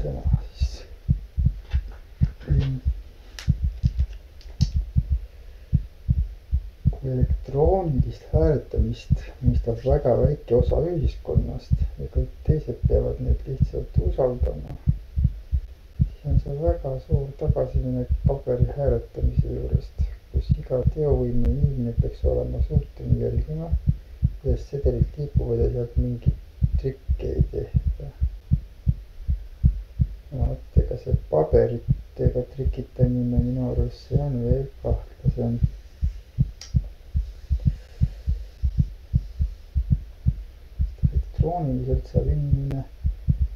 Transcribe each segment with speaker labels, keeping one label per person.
Speaker 1: esimesena siis kui elektroonilist hääletamist mõistab väga väike osa ühiskonnast ja kõik teised peavad neid lihtsalt usaldama, siis on see väga suur tagasiminek paberi hääletamise juurest, kus iga teovõimeline inimene peaks olema suuteline jälgima, kuidas sedelid liikuvad ja sealt mingit trikke ei tehta. Ega see paberitega trikitamine minu arust see on veel kahtlasem. Elektrooniliselt saab inimene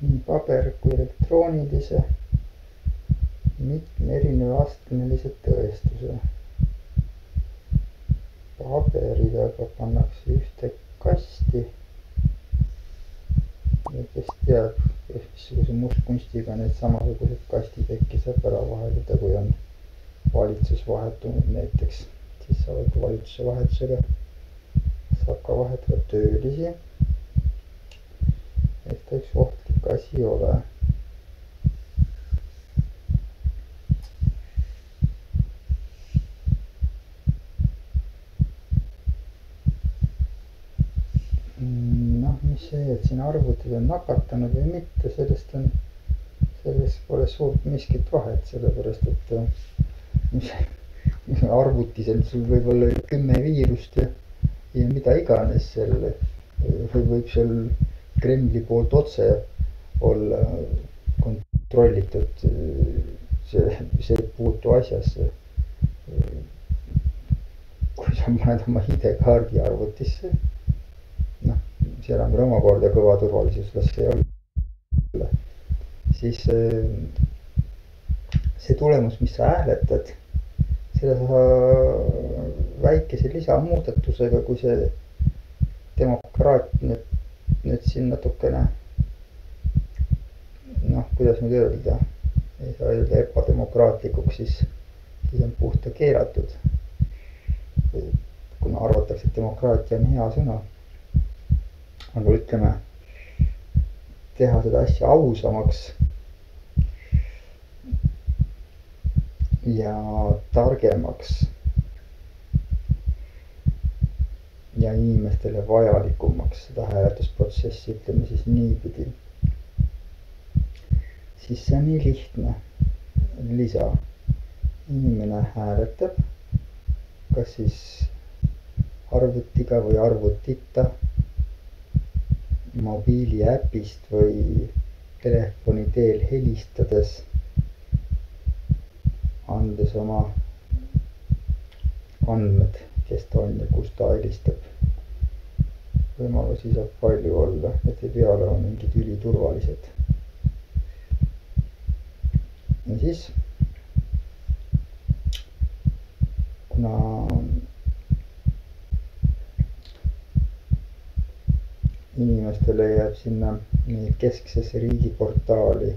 Speaker 1: nii paber kui elektroonilise mitme erineva astmelise tõestuse. Paberid aga pannakse ühte kasti ja kes teab, missuguse mustkunstiga need samasugused kastid äkki saab ära vahetada, kui on valitsus vahetunud näiteks, siis saavad valitsuse vahetusega saab ka vahetada töölisi. Et ta üks ohtlik asi ole. Mis see, et siin arvutid on nakatanud või mitte, sellest pole suurt miskit vahet, sellepärast et arvutis on sul võib olla 10 viirust ja mida iganes seal võib seal Kremli poolt otse olla kontrollitud, see ei puutu asjasse. Kui sa paned oma ID-kaardi arvutisse, seal on omakorda kõva turvalisus, las see olla. Siis see tulemus, mis sa hääletad, seda sa väikese lisamuudatusega, kui see demokraat nüüd siin natukene, kuidas nüüd öelda, ei saa öelda ebademokraatlikuks, siis on puhta keelatud. Kuna arvatakse, et demokraatia on hea sõna. Aga ütleme, teha seda asja ausamaks ja targemaks ja inimestele vajalikumaks seda hääletusprotsessi, ütleme siis niipidi, siis see on nii lihtne lisa. Inimene hääletab kas siis arvutiga või arvutita, mobiiliäpist või telefoni teel helistades, andes oma andmed, kes ta on ja kus ta helistab. Võimalusi saab palju olla, et ei pea olema mingid üliturvalised. Ja siis, kuna inimestele jääb sinna kesksesse riigiportaali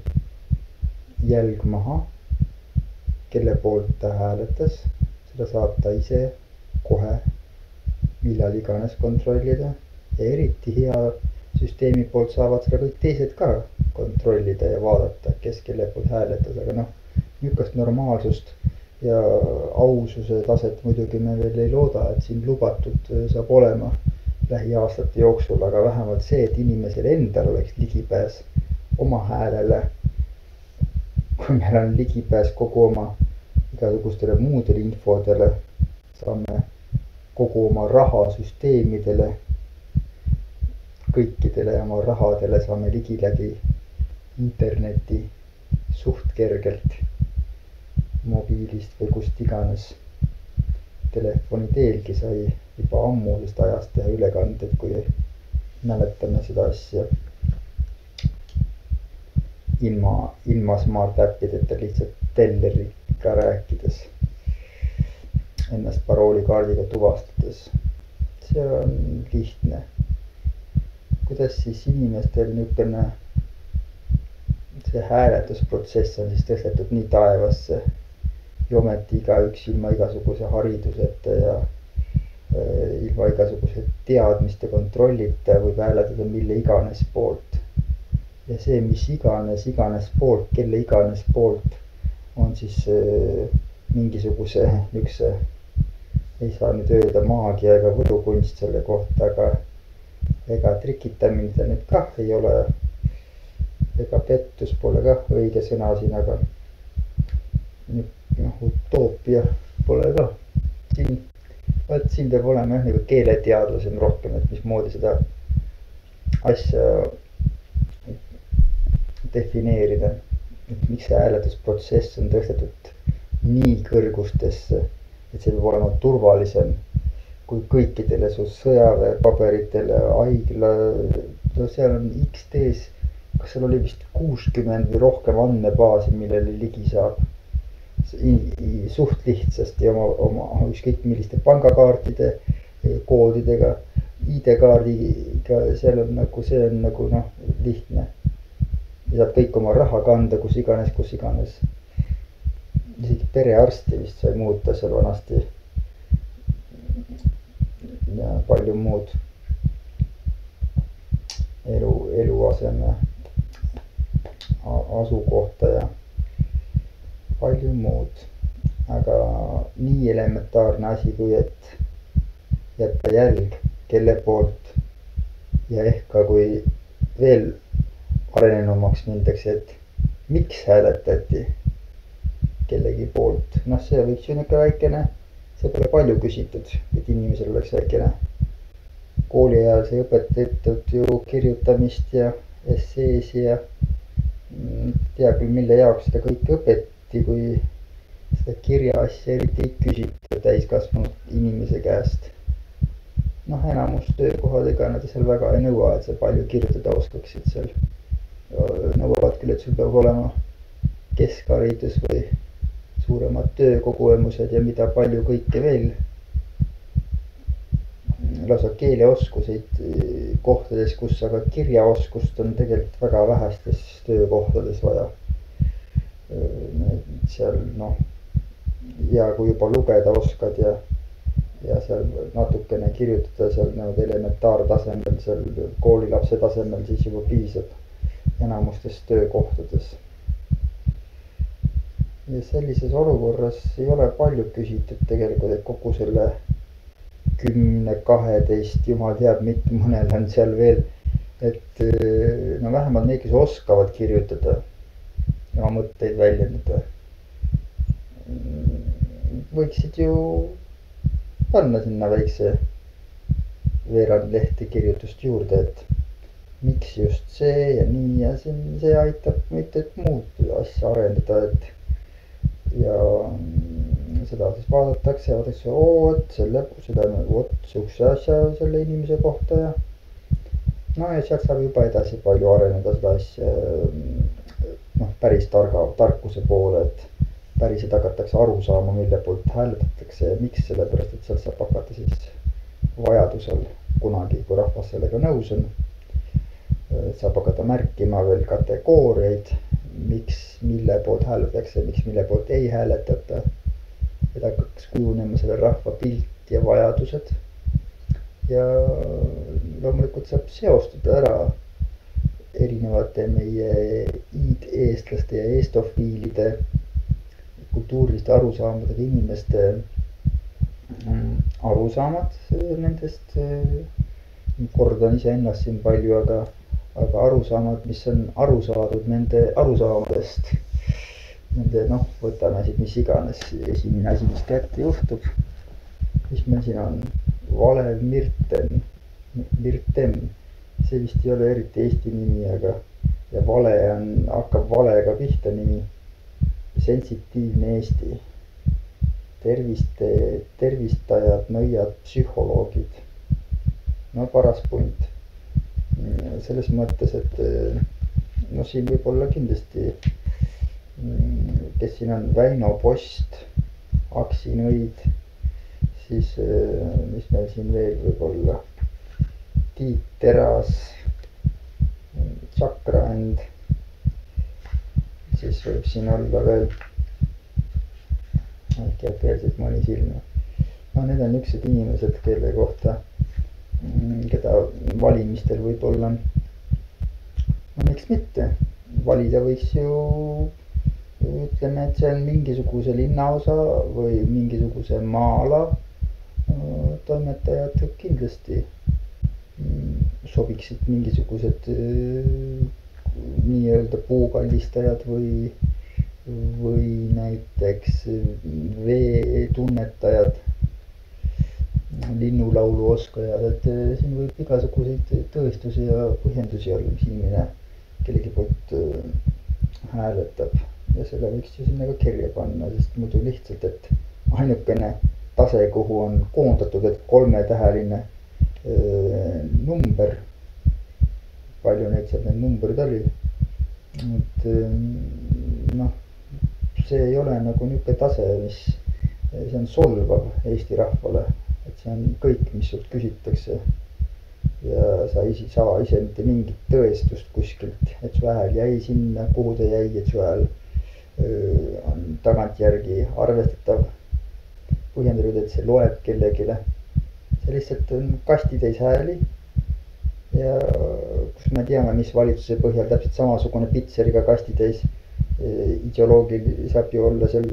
Speaker 1: jälg maha, kelle poolt ta hääletas, seda saab ta ise kohe millal iganes kontrollida ja eriti hea süsteemi poolt saavad seda kõik teised ka kontrollida ja vaadata, kes kelle poolt hääletas, aga niisugust normaalsust ja aususe taset muidugi me veel ei looda, et siin lubatud saab olema lähiaastate jooksul, aga vähemalt see, et inimesel endal oleks ligipääs oma häälele, kui meil on ligipääs kogu oma igasugustele muudele infodele, saame kogu oma rahasüsteemidele, kõikidele oma rahadele saame ligi läbi interneti suht kergelt mobiilist või kust iganes telefoni teelgi sai juba ammusest ajast teha ülekanded, kui mäletame seda asja ilma smart äppideta lihtsalt telleriga rääkides, ennast paroolikaardiga tuvastades. See on lihtne. Kuidas siis inimestel niisugune see hääletusprotsess on siis tõstetud nii taevasse ja ometi igaüks ilma igasuguse hariduseta ja ilma igasuguse teadmiste kontrollita võib hääletada mille iganes poolt. ja see, mis iganes poolt, kelle iganes poolt on siis mingisuguse niisuguse, ei saa nüüd öelda maagia ega võlukunst selle kohta, aga ega trikitamine nüüd kah ei ole, ega pettus pole kah õige sõna siin, aga utoopia pole ka. Siin peab olema jah nagu keeleteadlasem rohkem, et mismoodi seda asja defineerida, et miks see hääletusprotsess on tõstetud nii kõrgustesse, et see peab olema turvalisem kui kõikidele su sõjaväepaberitele, haigla, no seal on XD-s, kas seal oli vist 60 või rohkem andmebaasi, millele ligi saab suht lihtsasti oma ükskõik milliste pangakaartide, koodidega, ID-kaardiga, seal on nagu, see on nagu lihtne. Ja saab kõik oma raha kanda, kus iganes. Isegi perearsti vist sai muuta seal vanasti. Ja palju muud eluaseme asukohta ja palju muud, aga nii elementaarne asi, kui et jätta jälg, kelle poolt ja ehk ka kui veel arenenumaks mindakse, et miks hääletati kellegi poolt. Noh, see võiks ju niisugune väikene, see pole palju küsitud, et inimesel oleks väikene kooli ajal see õpetatud ju kirjutamist ja esseesi ja tea küll, mille jaoks seda kõike õpetati, kui seda kirja asja eriti ei küsita täiskasvanud inimese käest. Noh, enamus töökohad ega nad seal väga ei nõua, et sa palju kirjutada oskaksid seal. Nõuavad küll, et sul peab olema keskharidus või suuremad töökogemused ja mida palju kõike veel. Lausa keeleoskuseid kohtades, kus aga kirjaoskust on tegelikult väga vähestes töökohtades vaja. Seal ja kui juba lugeda oskad ja seal natukene kirjutada seal elementaartasemel, seal koolilapse tasemel, siis juba piisab enamustes töökohtades. Ja sellises olukorras ei ole palju küsitud tegelikult, et kogu selle 10-12, jumal teab, mitte mõnel on seal veel, et vähemalt need, kes oskavad kirjutada ja oma mõtteid väljendada, võiksid ju panna sinna väikse veerand lehti kirjutust juurde, et miks just see ja nii ja see aitab mitte muud asja arendada, et ja seda siis vaadatakse, et seda sihukese asja selle inimese kohta ja ja sealt saab juba edasi palju areneda seda asja päris tarkuse poole, et päriselt hakatakse aru saama, mille poolt hääletatakse ja miks, sellepärast, et sealt saab hakata siis vajadusel kunagi, kui rahvas sellega nõus on, saab hakata märkima veel kategooriaid, miks, mille poolt hääletatakse, miks, mille poolt ei hääletata, et hakkaks kujunema selle rahva pilt ja vajadused ja loomulikult saab seostada ära erinevate meie eestlaste ja eestofiilide kultuuriliste arusaamadega inimeste arusaamad nendest, kordan iseennast siin palju, aga arusaamad, mis on aru saadud nende arusaamadest, nende võtame siit mis iganes, esimene asi, mis kätte juhtub, mis meil siin on, Valev Mirtem, see vist ei ole eriti Eesti nimi, aga ja vale hakkab valega pihta nimi, sensitiivne Eesti, tervistajad, nõiad, psühholoogid, paras punt. Selles mõttes, et siin võib olla kindlasti, kes siin on, Väino Post, Aksinõid, siis mis meil siin veel võib olla, Tiit Teras, Chakrand, siis võib siin olla veel, äkki jääb veel siit mõni silma. Need on niisugused inimesed, kelle kohta, keda valimistel võib-olla miks mitte, valida võiks ju, ütleme, et seal mingisuguse linnaosa või mingisuguse maa-ala toimetajad kindlasti sobiksid mingisugused nii-öelda puukallistajad või näiteks veetunnetajad, linnulaulu oskajad, et siin võib igasuguseid tõestusi ja põhjendusi olla, mis inimene kellegi poolt hääletab ja selle võiks ju sinna ka kirja panna, sest muidu lihtsalt, et ainukene tase, kuhu on koondatud, et 3-täheline number, palju neid seal need numbrid oli, et noh, see ei ole nagu niisugune tase, mis, see on solvav Eesti rahvale, et see on kõik, mis sult küsitakse ja sa ei saa ise mitte mingit tõestust kuskilt, et su hääl jäi sinna, kuhu ta jäi, et su hääl on tagantjärgi arvestatav, põhjendatud, et see loeb kellegile. See lihtsalt on kastitäis hääli ja kus me teame, mis valitsuse põhjal täpselt samasugune Pitseriga kastitäis ideoloogil saab ju olla seal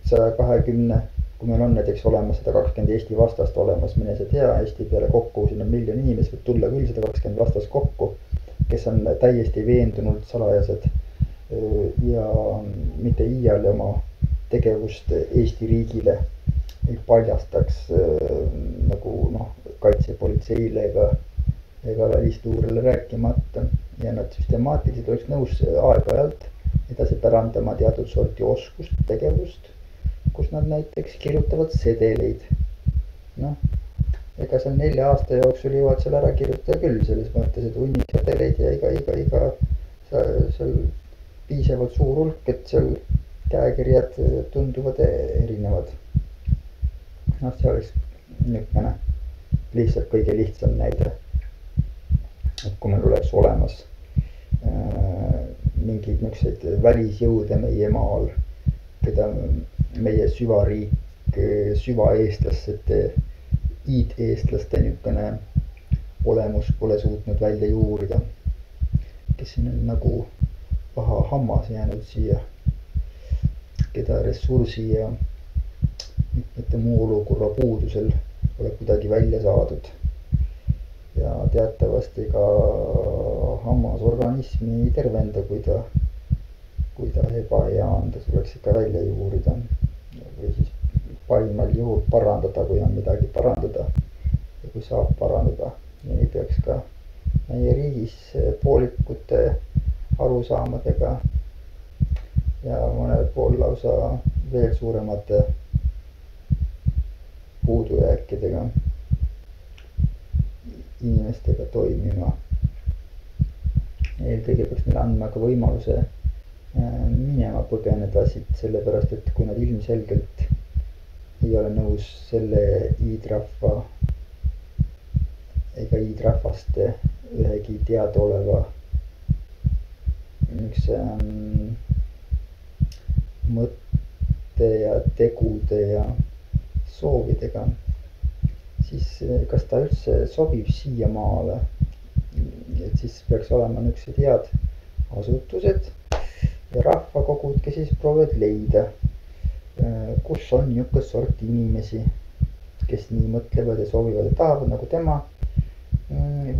Speaker 1: 120, kui meil on näiteks olemas 120 Eesti vastast olemas, mine sa tea, Eesti peale kokku, siin on 1 miljon inimest, võib tulla küll 120 vastast kokku, kes on täiesti veendunult salajased ja mitte iial oma tegevust Eesti riigile ei paljastaks nagu noh, kaitsepolitseile ega välisluurele rääkimata ja nad süstemaatiliselt oleks nõus aeg-ajalt edasi pärandama teatud sorti oskust, tegevust, kus nad näiteks kirjutavad sedeleid. Noh, ega seal 4 aasta jooksul jõuad seal ära kirjutada küll selles mõttes, et hunnik sedeleid ja iga seal piisavalt suur hulk, et seal käekirjad tunduvad erinevad. Noh, see oleks niisugune lihtsalt kõige lihtsam näide, et kui meil oleks olemas mingeid niisuguseid välisjõude meie maal, keda meie süvariik, süvaeestlaste, iideestlaste niisugune olemus pole suutnud välja juurida, kes siin on nagu paha hammas jäänud siia, keda ressursi ja mitmete muu olukorra puudusel pole kuidagi välja saadud ja teatavasti ka hammas organismi ei tervenda, kui ta ebahea on, ta tuleks ikka välja juurida või siis parimal juhul parandada, kui on midagi parandada ja kui saab parandada. Ja nii peaks ka meie riigis poolikute arusaamadega ja mõnel pool lausa veel suuremate puudujääkidega inimestega toimima. Eelkõige peaks neile andma ka võimaluse minema põgeneda siit, sellepärast et kui nad ilmselgelt ei ole nõus selle iidrahva ega iidrahvaste ühegi teadaoleva niisuguse mõtte ja tegude ja soovidega, siis kas ta üldse sobib siia maale, et siis peaks olema niisugused head asutused ja rahvakogud, kes siis proovivad leida, kus on niisugust sorti inimesi, kes nii mõtlevad ja soovivad ja tahavad nagu tema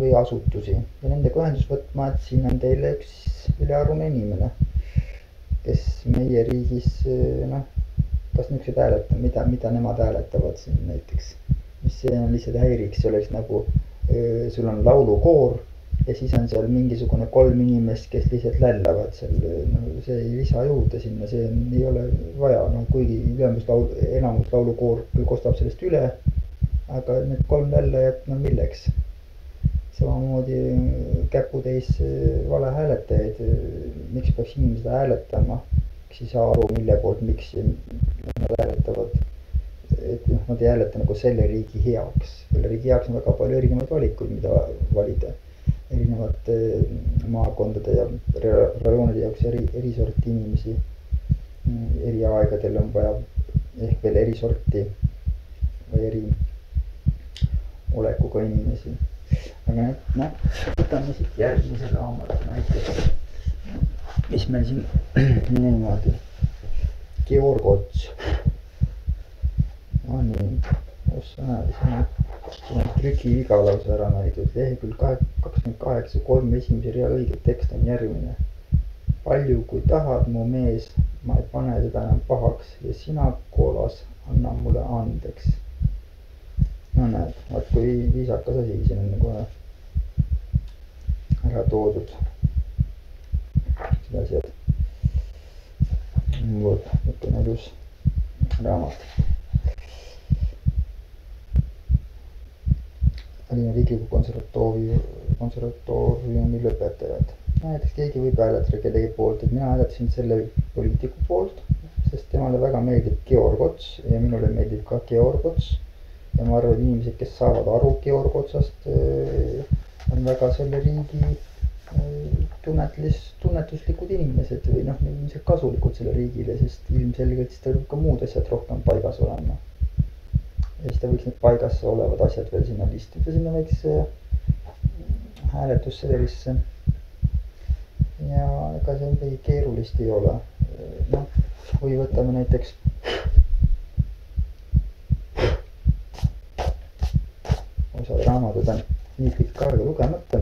Speaker 1: või asutusi ja nendega ühendust võtma, et siin on teile üks ülearune inimene, kes meie riigis noh, kas niisugused hääletab, mida nemad hääletavad siin näiteks, mis see on lihtsalt häiriks, see oleks nagu sul on laulukoor ja siis on seal mingisugune 3 inimest, kes lihtsalt lällavad seal, no see ei lisa juurde sinna, see ei ole vaja, no kuigi enamus laulukoor kostab sellest üle, aga need 3 lällajat, no milleks? Samamoodi käputäis valehääletajaid, miks peaks inimesed hääletama, kes ei saa aru, mille poolt, miks nad hääletavad, et nad ei hääleta nagu selle riigi heaks. Selle riigi heaks on väga palju erinevaid valikuid, mida valida. Erinevate maakondade ja rajoonide jaoks eri sorti inimesi. Eri aegadel on vaja ehk veel eri sorti või eri olekuga inimesi. aga noh, võtame siit järgmise raamatu näiteks, mis meil siin niimoodi, Georg Ots. No nii, kus sa näed, siin on trükiviga lausa ära näidud, lehekülg 28, 3 esimese rea õige tekst on järgmine. Palju kui tahad, mu mees, ma ei pane teda enam pahaks ja sina, Koolas, anna mulle andeks. No näed, vaat kui viisakas asi, siin on kohe ära toodud need asjad. Vot, niisugune ilus raamat. Tallinna Riigikogu konservatooriumi lõpetajad. Näiteks keegi võib hääletada kellegi poolt, et mina hääletasin selle poliitiku poolt, sest temale väga meeldib Georg Ots ja minule meeldib ka Georg Ots. Ja ma arvan, et inimesed, kes saavad aru Georg Otsast, on väga selle riigi tunnetuslikud inimesed või noh, ilmselt kasulikud selle riigile, sest ilmselgelt siis tal võib ka muud asjad rohkem paigas olema. Ja siis ta võiks need paigas olevad asjad veel sinna listida, sinna võiks hääletussedelisse. Ja ega see midagi keerulist ei ole. Noh, või võtame näiteks osad raamatud on nii pikka aega lugemata.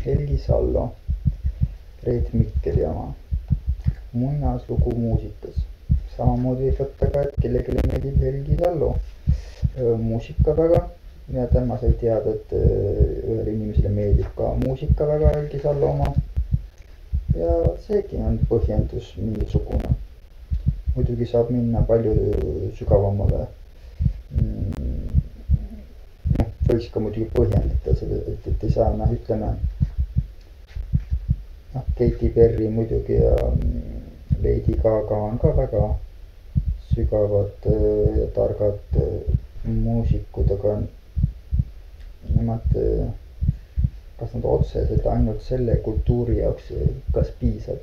Speaker 1: Helgi Sallo, Reet Mikkeli oma, muinaslugu muusikas. Samamoodi võib võtta ka, et kellelegi meeldib Helgi Sallo muusika väga ja tema sai teada, et ühele inimesele meeldib ka muusika väga Helgi Sallo oma. Ja seegi on põhjendus mingisugune. Muidugi saab minna palju sügavamale. Võiks ka muidugi põhjendada selle, et ei saa, ütleme, Katy Perry muidugi ja Lady Gaga on ka väga sügavad ja targad muusikud, aga nemad, kas nad otseselt ainult selle kultuuri jaoks, kas piisab?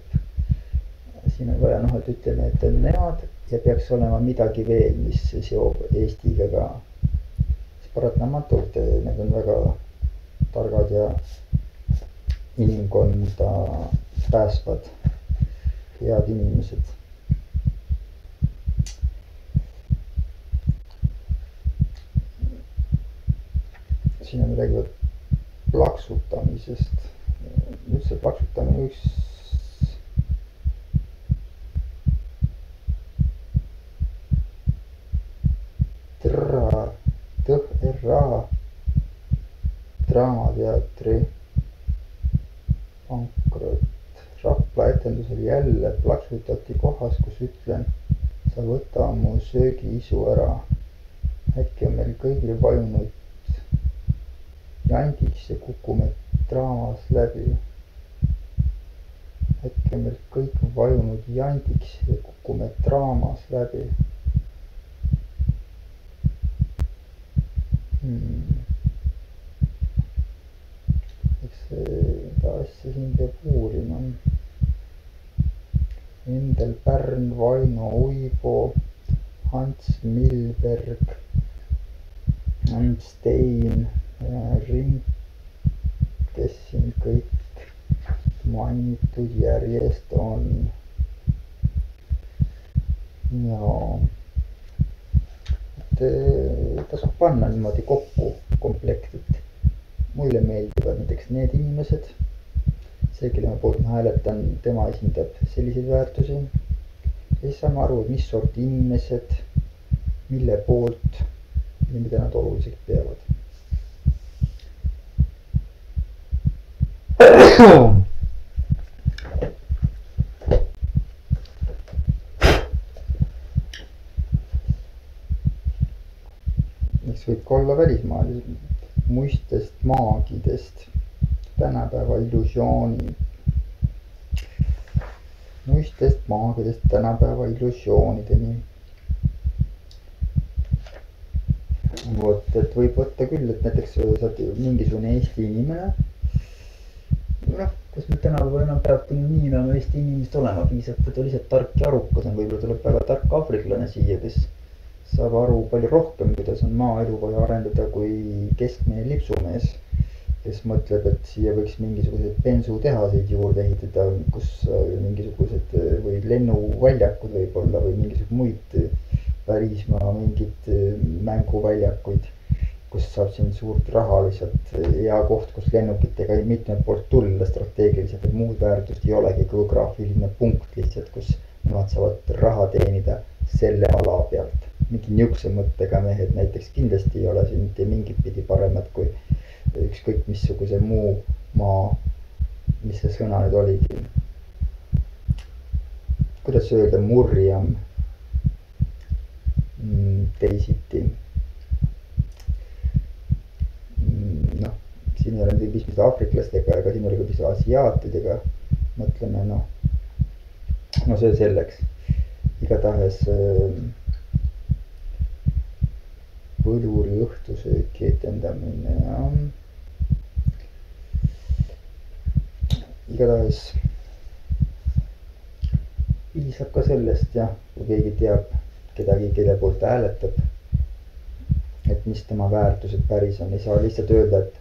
Speaker 1: Siin on vaja, et ütleme, et on nemad ja peaks olema midagi veel, mis seob Eestiga ka. Paratamatult need on väga targad ja inimkonda pääsvad head inimesed. Siin on räägivad plaksutamisest. Üldse plaksutamine üks Draamateatri pankrot. Rapla etendusel jälle plaksutati kohas, kus ütlen, sa võta mu söögiisu ära. Äkki on meil kõigil vajunud jandiks ja kukume draamas läbi. Äkki on meil kõik vajunud jandiks ja kukume draamas läbi. Seda asja siin peab uurima. Endel Pärn, Vaino Uibo, Hans Milberg, Hans Stein, Ring, kes siin kõik mainitud järjest on. Ja tasub panna niimoodi kokku komplektit. Mulle meeldivad näiteks need inimesed, see, kelle poolt ma hääletan, tema esindab selliseid väärtusi. Ja siis saame aru, mis sort inimesed, mille poolt ja mida nad oluliseks peavad. Miks võib ka olla välismaal? Muistest maagidest, tänapäeva illusiooni. Muistest maagidest tänapäeva illusioonideni. Vot, et võib võtta küll, et näiteks saad mingisugune Eesti inimene. Kas meil tänapäeval enam peabki nii enam Eesti inimest olema, piisab, et ta lihtsalt tark ja arukas on, võib-olla tuleb väga tark afriklane siia, kes saab aru palju rohkem, kuidas on maaelu vaja arendada kui keskmine lipsumees, kes mõtleb, et siia võiks mingisuguseid bensutehaseid juurde ehitada, kus mingisugused või lennuväljakud võib-olla või mingisuguseid muid välismaa mingid mänguväljakuid, kus saab siin suurt raha lihtsalt, hea koht, kus lennukitega mitmelt poolt tulla strateegiliselt, et muud väärtust ei olegi, geograafiline punkt lihtsalt, kus nemad saavad raha teenida selle ala pealt. Mingi niisuguse mõttega mehed näiteks kindlasti ei ole siin mitte mingit pidi paremad kui ükskõik missuguse muu maa, mis see sõna nüüd oligi. Kuidas öelda murjam teisiti? Noh, siin ei ole midagi pistmist aafriklastega, aga siin oli ka pistmist asiaatidega. Mõtleme, no see selleks. Igatahes põluri õhtusööki etendamine ja igatahes piisab ka sellest, jah, kui keegi teab kedagi, kelle poolt hääletab, et mis tema väärtused päris on. Ei saa lihtsalt öelda, et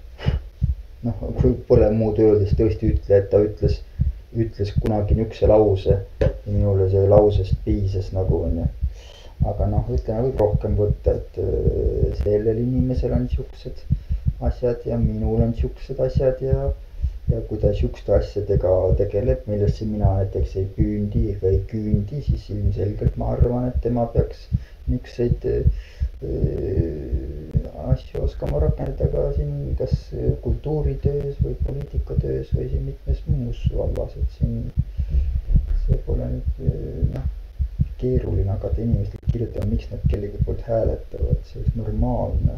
Speaker 1: noh, kui pole muud öelda, siis tõesti ütle, et ta ütles kunagi niisuguse lause ja minule see lausest piisas nagu on. Aga noh, ütleme, võib rohkem võtta, et sellel inimesel on niisugused asjad ja minul on niisugused asjad ja kui ta niisuguste asjadega tegeleb, millesse mina näiteks ei püündi ega ei küündi, siis ilmselgelt ma arvan, et tema peaks niisuguseid asju oskama rakendada ka siin kas kultuuritöös või poliitikatöös või siin mitmes muus vallas, et siin see pole nüüd keeruline hakata inimestele kirjutama, miks nad kellegi poolt hääletavad, see oleks normaalne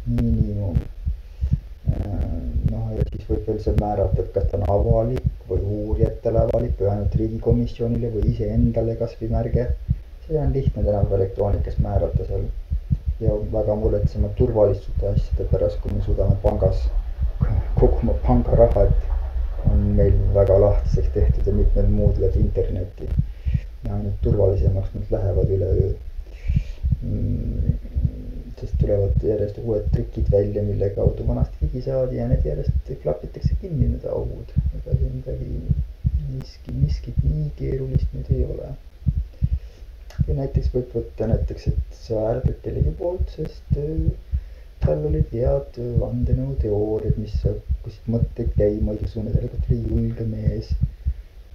Speaker 1: miinimum. Noh, ja siis võib veel see määrata, et kas ta on avalik või uurijatele avalik või ainult riigikomisjonile või iseendale kas või märge. See on lihtne tänapäeval elektroonikas määrata seal ja väga muretsema turvaliste asjade pärast, kui me suudame pangas kogu oma pangaraha, et on meil väga lahtiseks tehtud ja mitmed muud läbi interneti ja ainult turvalisemaks nad lähevad üleöö. Sest tulevad järjest uued trikid välja, mille kaudu vanasti ligi saadi ja need järjest klapitakse kinni, need augud. Ega see midagi miskit nii keerulist nüüd ei ole. Ja näiteks võib võtta näiteks, et sa hääletad kellegi poolt, sest tal olid head vandenõuteooriad, mis hakkasid mõtteid käima, ei suune sellega oli julge mees.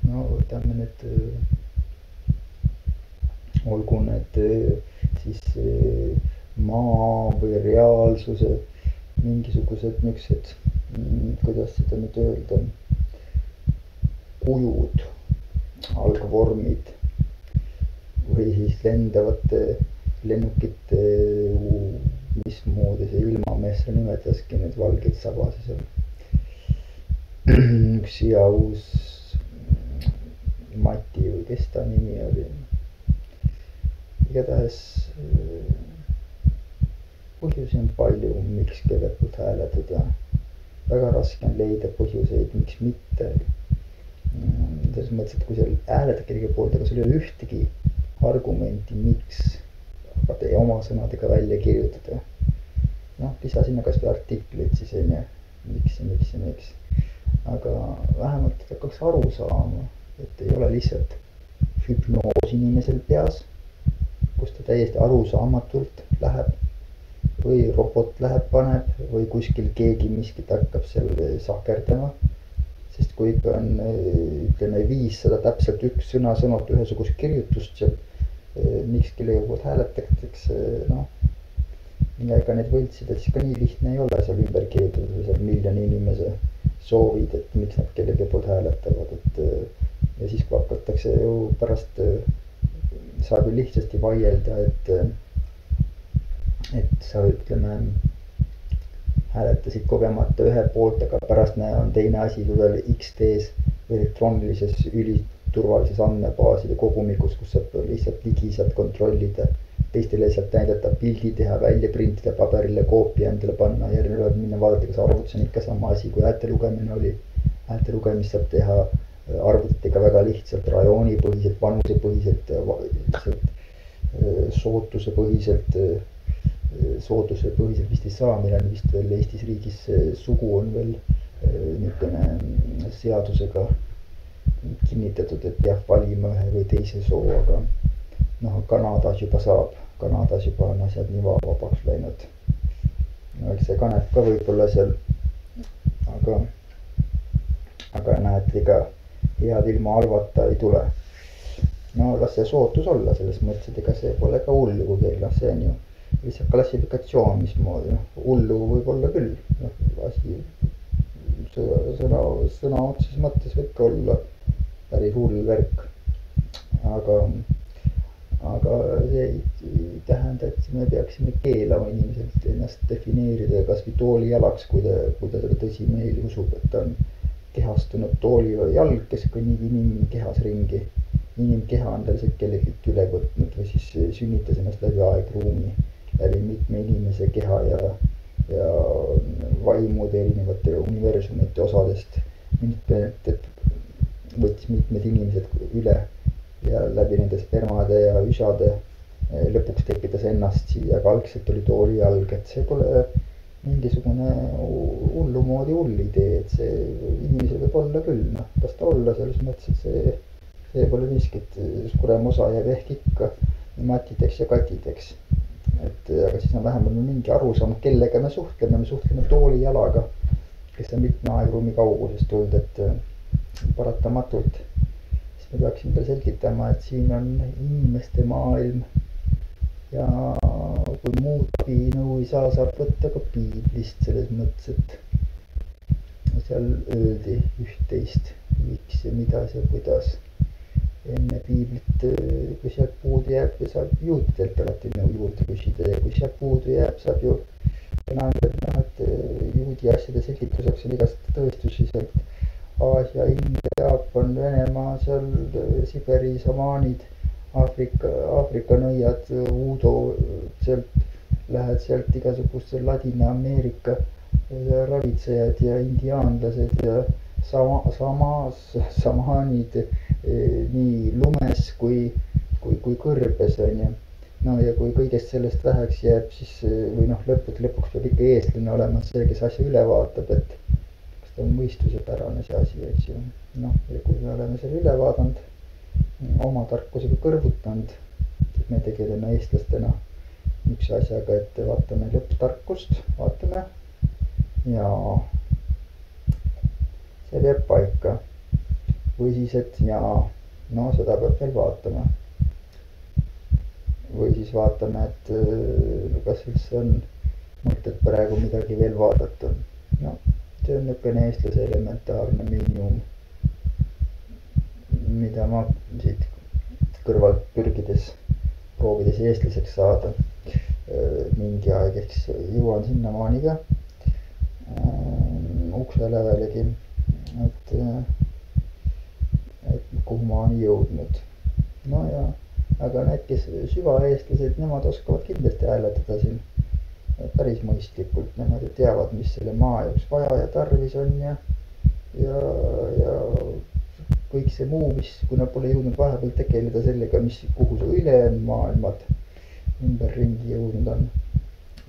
Speaker 1: No võtame need, olgu need siis maa või reaalsuse mingisugused niisugused, kuidas seda nüüd öelda, kujud, algvormid või siis lendavate lennukite, mismoodi see ilmamees nimetaski need valgeid sabasid seal. Üks hea uus Mati või kes ta nimi oli. Igatahes põhjusi on palju, miks kelle poolt hääletada. Väga raske on leida põhjuseid, miks mitte. Selles mõttes, et kui sa hääletad kellegi poolt, aga sul ei ole ühtegi argumenti, miks aga oma sõnadega välja kirjutada. Noh, lisa sinna kas või artiklid siis enne, miks. Aga vähemalt hakkaks aru saama, et ei ole lihtsalt hüpnoos inimesel peas, kus ta täiesti arusaamatult läheb või robot läheb, paneb või kuskil keegi miskit hakkab seal sahkerdama. Sest kui ikka on, ütleme, 500 täpselt üks sõna-sõnalt ühesugust kirjutust seal, miks kellegi poolt hääletatakse, noh, ega need võltsida siis ka nii lihtne ei ole seal ümber kirjutada või seal miljoni inimese soovid, et miks nad kellegi poolt hääletavad, et ja siis kui hakatakse ju pärast saab ju lihtsasti vaielda, et sa ütleme hääletasid kogemata ühe poolt, aga pärast on teine asi kui veel XD-s või elektroonilises üliturvalises andmebaaside kogumikus, kus saab lihtsalt ligi saad kontrollida, teistele sealt näidata pildi teha, välja printida, paberile koopia endale panna, järgmine minna vaadata, kas arvutis on ikka sama asi kui häälte lugemine oli. Häälte lugemist saab teha arvutitega väga lihtsalt, rajoonipõhiselt, vanusepõhiselt, sootuse põhiselt vist ei saa, meil on vist veel Eestis riigis sugu on veel niisugune seadusega kinnitatud, et peab valima ühe või teise soo, aga noh, Kanadas juba saab, Kanadas juba on asjad nii vabaks läinud. no eks see kanep ka võib-olla seal, aga näed, ega head ilma halvata ei tule. no las see sootus olla, selles mõttes, et ega see pole ka hullu, kui keegi, noh, see on ju lihtsalt klassifikatsioon, mismoodi, noh, hullu võib olla küll, noh, asi sõna otseses mõttes võib ka olla päris hull värk, aga see ei tähenda, et me peaksime keelama inimeselt ennast defineerida kas või toolijalaks, kui ta seda tõsimeeli usub, et ta on kehastunud toolijalg, kes kõnnib inimkehas ringi. Inimkeha on ta lihtsalt kellelgi üle võtnud või siis sünnitas ennast läbi aegruumi, läbi mitme inimese keha ja vaimude erinevate universumite osadest. Võttis mitmed inimesed üle ja läbi nende spermade ja üsade lõpuks tekitas ennast siia, aga algselt oli toolijalg, et see pole mingisugune hullumoodi hull idee, et see inimesel võib olla küll, noh, las ta olla selles mõttes, et see pole miskit, suurem osa jääb ehk ikka matideks ja katideks. Et aga siis on vähemalt mingi arusaam, kellega me suhtleme toolijalaga, kes on mitme aegruumi kaugusest tulnud, et paratamatult siis me peaksime talle selgitama, et siin on inimeste maailm ja kui muud abinõu ei saa, saab võtta ka piiblist selles mõttes, et seal öeldi üht-teist, miks ja midas ja kuidas. Enne piiblit, kui sealt puudu jääb, saab juutidelt alati nõu juurde küsida ja kui sealt puudu jääb, saab ju enam, et juudi asjade selgituseks on igast tõestusi sealt Aasia, India, Jaapan, Venemaa, seal Siberi samaanid, Aafrika nõiad, Udo, sealt lähed sealt igasugused Ladina-Ameerika ravitsejad ja indiaanlased ja samaanid nii lumes kui kõrbes on ju. No ja kui kõigest sellest väheks jääb, siis või noh, lõpuks peab ikka eestlane olema see, kes asja üle vaatab, et kas ta on mõistusepärane see asi, eks ju. Noh, ja kui me oleme selle üle vaadanud, oma tarkusega kõrvutanud, et me tegeleme eestlastena üks asjaga, et vaatame lõpptarkust, vaatame ja see peab paika. Või siis, et jaa, no seda peab veel vaatama. Või siis vaatame, et kas üldse on mõtet praegu midagi veel vaadata. No, see on niisugune eestlase elementaarne miinimum, mida ma siit kõrvalt pürgides, proovides eestlaseks saada mingi aeg, eks jõuan sinnamaani ka ukse lävelegi, et kuhu ma olen jõudnud. No ja, aga need, kes süvaeestlased, nemad oskavad kindlasti hääletada siin päris mõistlikult, nemad ju teavad, mis selle maa jaoks vaja ja tarvis on ja kõik see muu, mis, kui nad pole jõudnud vahepeal tegeleda sellega, kuhu see ülejäänud maailmad ümberringi jõudnud on,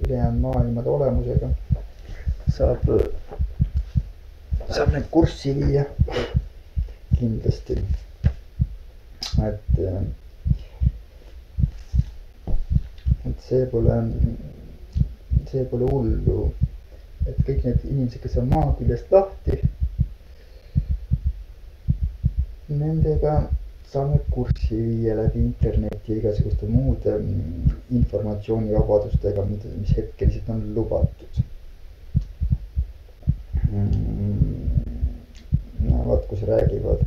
Speaker 1: ülejäänud maailmade olemusega saab need kurssi viia kindlasti. Et see pole hullu, et kõik need inimesed, kes on maa küljest lahti, nendega saame kurssi viia läbi interneti ja igasuguste muude informatsioonivabadustega, mis hetkeliselt on lubatud. Vaat, kus räägivad,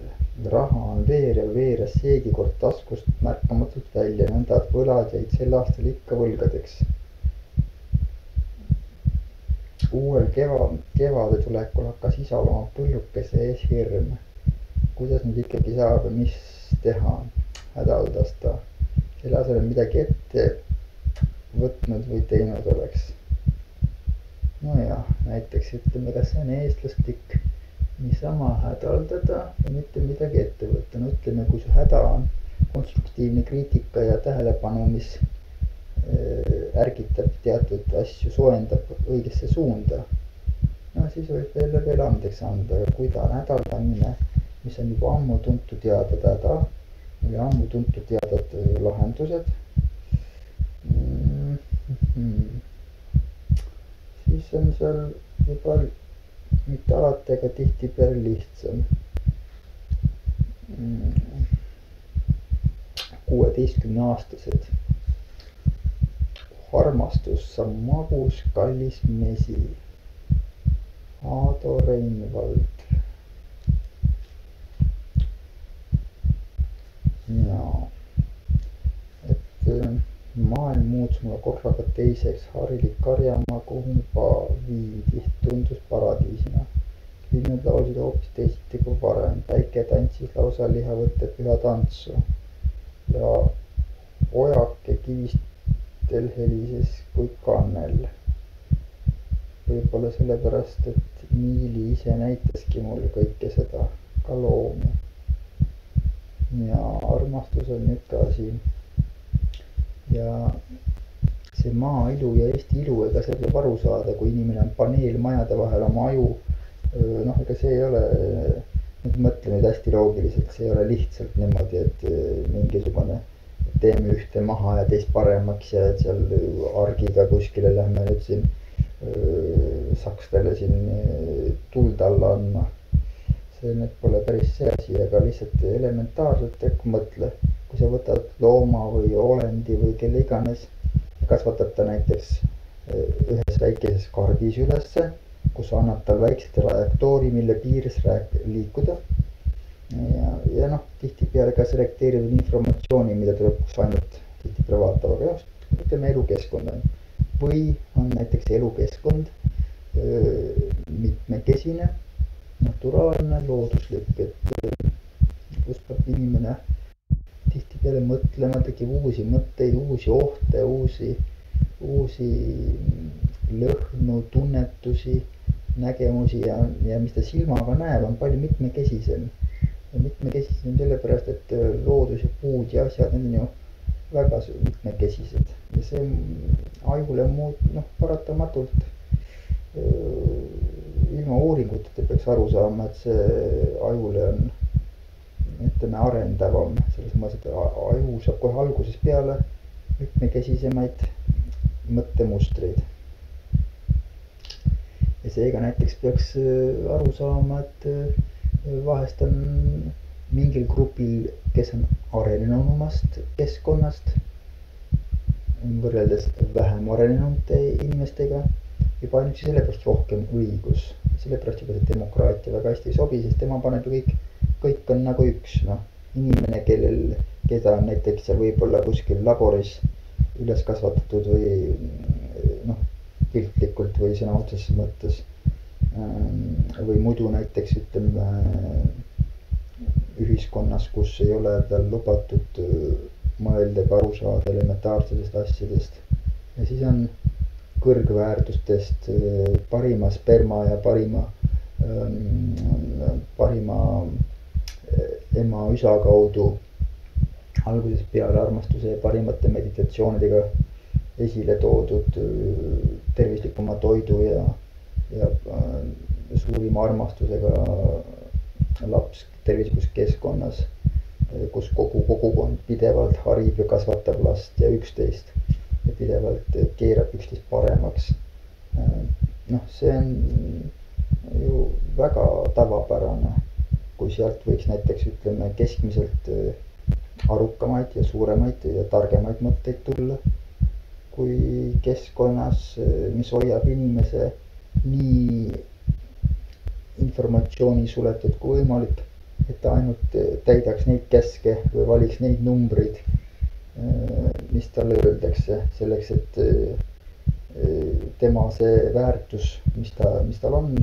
Speaker 1: raha on veer ja veeres seegikord taskust märkamatult välja, nõnda et võlad jäid sel aastal ikka võlgadeks. Uuel kevade tulekul hakkas isal oma põllukese ees hirm. Kuidas nüüd ikkagi saab ja mis teha, hädaldas ta. Selle asemel midagi ette võtnud või teinud oleks. No jah, näiteks ütleme, kas see on eestlastik niisama hädaldada ja mitte midagi ette võtta. No ütleme, kui su häda on konstruktiivne kriitika ja tähelepanu, mis ärgitab teatud asju, soojendab õigesse suunda. No siis võib veel andeks anda, kui ta on hädaldamine, mis on juba ammu tuntud teada täda, või ammu tuntud teadad lahendused, siis on seal juba mitte alati, aga tihtipeale lihtsam. 16-aastased. Armastus, sa magus, kallis mesi. Aado Reinvald. Jaa. Et maailm muutus mulle korraga teiseks. harilik karjamaa, kuhu pa viidi, tundus paradiisina. Linnud laulsid hoopis teisiti kui varem. Päike tantsis lausa lihavõtte püha tantsu. Ja ojake kivistel helises kui kannel. Võib-olla sellepärast, et Miili ise näitaski mulle kõike seda, ka loomu. Ja armastus on niuke asi. Ja see maa ilu ja Eesti ilu, ega see tuleb aru saada, kui inimene on paneelmajade vahel oma aju. Noh, ega see ei ole, nüüd mõtle nüüd hästi loogiliselt, see ei ole lihtsalt niimoodi, et mingisugune teeme ühte maha ja teist paremaks ja et seal argiga kuskile lähme nüüd siin sakstele siin tuld alla andma. See nüüd pole päris see asi, aga lihtsalt elementaarselt, et mõtle, kui sa võtad looma või olendi või kelle iganes, kasvatad ta näiteks ühes väikeses karbis ülesse, kus annab tal väikse trajektoori, mille piires liikuda. Ja noh, tihtipeale ka selekteerivad informatsiooni, mida tuleb kus ainult tihtipeale vaatava, aga just, ütleme elukeskkond on. Või on näiteks elukeskkond mitmekesine, naturaalne, looduslik, et kus peab inimene tihtipeale mõtlema, tegib uusi mõtteid, uusi ohte, uusi lõhnu, tunnetusi, nägemusi ja mis ta silmaga näeb, on palju mitmekesisem. Ja mitmekesisem sellepärast, et loodus ja puud ja asjad on ju väga mitmekesised. Ja see ajule paratamatult ilma uuringuteta peaks aru saama, et see ajule on ütleme arendavam. Selles mõttes, et aju saab kohe alguses peale mitmekesisemaid mõttemustreid. Ja seega näiteks peaks aru saama, et vahest on mingil grupil, kes on arenenumast keskkonnast, võrreldes vähem arenenumate inimestega, juba ainuüksi sellepärast rohkem õigus. Sellepärast juba see demokraatia väga hästi ei sobi, sest tema paneb ju kõik on nagu üks. Inimene, keda on näiteks seal võib-olla kuskil laboris üles kasvatatud või piltlikult või sõna otseses mõttes või muidu näiteks ütleme ühiskonnas, kus ei ole tal lubatud mõelda ega aru saada elementaarsetest asjadest. Ja siis on kõrgväärtustest parima sperma ja parima ema üsa kaudu algusest peale armastuse ja parimate meditatsioonidega esile toodud tervislikuma toidu ja suurima armastusega laps tervislikus keskkonnas, kus kogu kogukond pidevalt harib ja kasvatab last ja üksteist ja pidevalt keerab üksteist paremaks. See on ju väga tavapärane, kui sealt võiks näiteks ütleme keskmiselt arukamaid ja suuremaid ja targemaid mõtteid tulla, kui keskkonnas, mis hoiab inimese nii informatsiooni suletud kui võimalik, et ta ainult täidaks neid käske või valiks neid numbreid, mis talle öeldakse selleks, et tema see väärtus, mis tal on,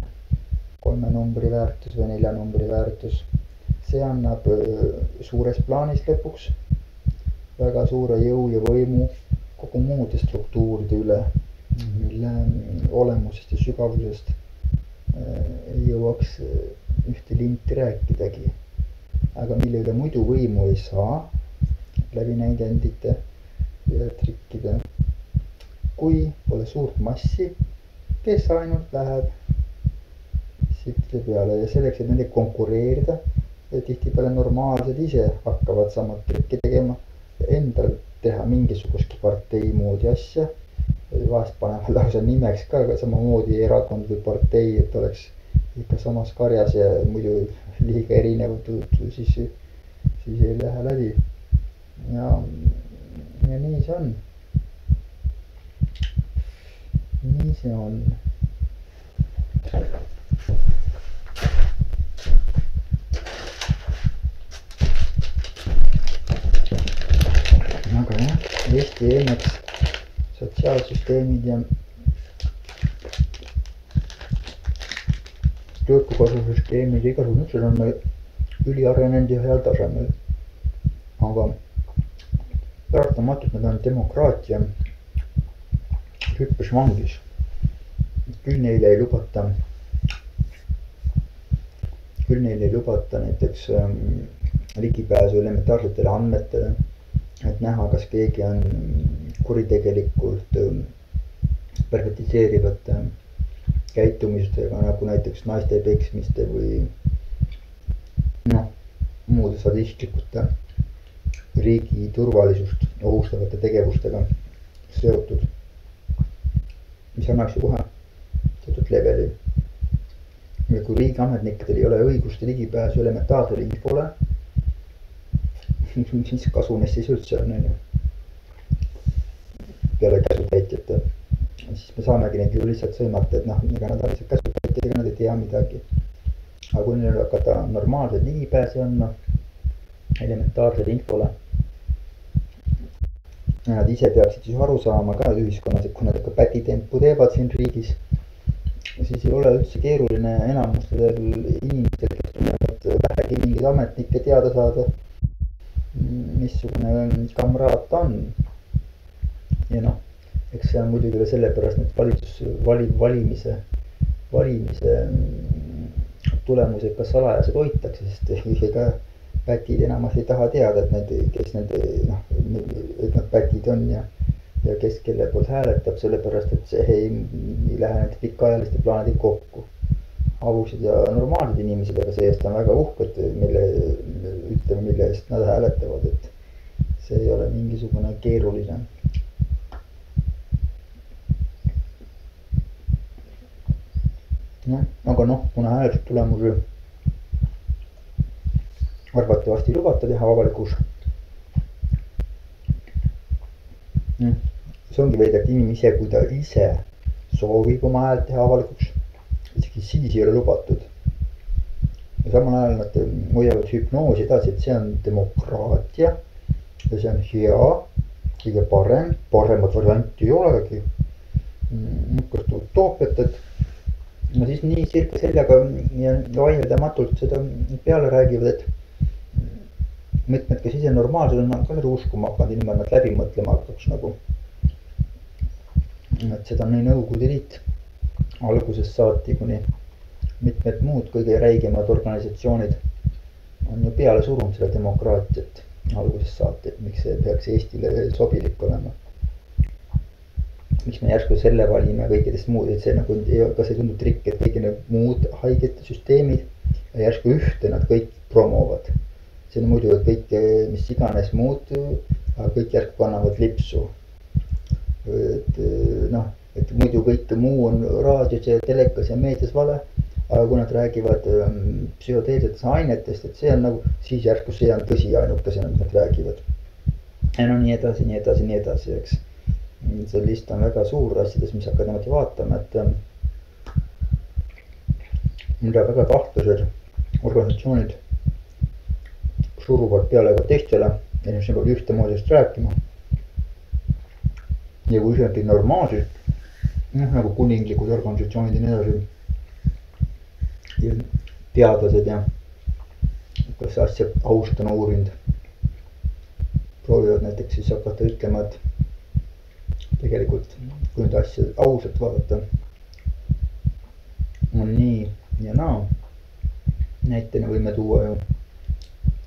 Speaker 1: 3 numbri väärtus või 4 numbri väärtus, see annab suures plaanis lõpuks väga suure jõu ja võimu kogu muude struktuuride üle, mille olemusest ja sügavusest ei jõuaks ühte linti rääkidagi, aga mille üle muidu võimu ei saa, läbi näidendite ja trikkide. Kui pole suurt massi, kes ainult läheb sihtide peale ja selleks, et nendega konkureerida ja tihtipeale normaalsed ise hakkavad samad trikki tegema ja endal teha mingisugustki partei moodi asja. Vahest panevad lausa nimeks ka samamoodi erakond või partei, et oleks ikka samas karjas ja muidu liiga erinevad, siis ei lähe läbi. Ja nii see on. Nii see on. Aga jah, Eesti õnneks sotsiaalsüsteemid ja töötukasvusüsteemid ja igasugused niisugused on meil üliarenenud ja heal tasemel. Aga paratamatult nad on demokraatia hüppes vangis. Küll neile ei lubata näiteks ligipääsu elementaarsetele andmetele, et näha, kas keegi on kuritegelikult pervertiseerivate käitumistega, nagu näiteks naiste peksmiste või muude sadistlikute riigi turvalisust ohustavate tegevustega seotud, mis annaks ju kohe teatud leveli. Ja kui riigiametnikedel ei ole õigust ligipääsu elementaarsele infole, mis kasu neist siis üldse on, peale käsutäitjate, siis me saamegi neid ju lihtsalt sõimata, et ega nad on lihtsalt käsutäitjad, ega nad ei tea midagi. Aga kui neil hakata normaalselt ligipääsi andma elementaarsele infole, nad ise peaksid siis aru saama ka ühiskonnas, et kui nad ikka pätitempu teevad siin riigis, siis ei ole üldse keeruline enamustel inimestel, kes tunnevad vähegi mingid ametnikke teada saada, missugune kamraad ta on. Ja eks see on muidugi sellepärast, et valimise tulemused ka salajased hoitakse, sest ega pätid enamasti ei taha teada, et kes et nad pätid on ja kes kelle poolt hääletab, sellepärast et see ei lähe nende pikaajaliste plaanidega kokku. Avused ja normaalsed inimesed, aga see-eest on väga uhked, mille eest nad hääletavad, et see ei ole mingisugune keeruline. Aga kuna hääletustulemusi arvatavasti ei lubata teha avalikus. See ongi veidi, et inimese, kui ta ise soovib oma häält teha avalikuks, isegi siis ei ole lubatud. Ja samal ajal nad hoiavad hüpnoosi edasi, et see on demokraatia ja see on hea, kõige paremat varianti ei olegi. Niisugust utoopiat, et siis nii sirke seljaga ja vaieldamatult seda peale räägivad, et mitmed, kes ise normaalsed on ka seda uskuma hakanud, ilma nad läbi mõtlema hakkaks nagu. Et seda on nii Nõukogude Liit algusest saati, kuni mitmed muud kõige räigemad organisatsioonid on ju peale surunud selle demokraatiat algusest saati, et miks see peaks Eestile sobilik olema. Miks me järsku selle valime kõikidest muud, et see kas ei tundu trikk, et kõik need muud haigete süsteemid ja järsku ühte nad kõik promovad. See on muidu, et kõik, mis iganes muud, aga kõik järsku kannavad lipsu. Et muidu kõik muu on raadios ja telekas ja meedias vale, aga kui nad räägivad psühhoteelsetest ainetest, et see on siis järsku see on tõsi ainukesena, mis nad räägivad. Ja nii edasi, eks. See list on väga suur asjades, mis hakkad niimoodi vaatama, et mida väga kahtlused organisatsioonid suruvad peale ka teistele, inimesed peavad ühtemoodist rääkima. Ja kui isegi normaalselt, nagu kuninglikud organisatsioonid ja nii edasi, ja teadlased ja kas asja ausalt on uurinud, proovivad näiteks siis hakata ütlema, et tegelikult, kui nüüd asja ausalt vaadata, on nii ja naa. Näitena võime tuua ju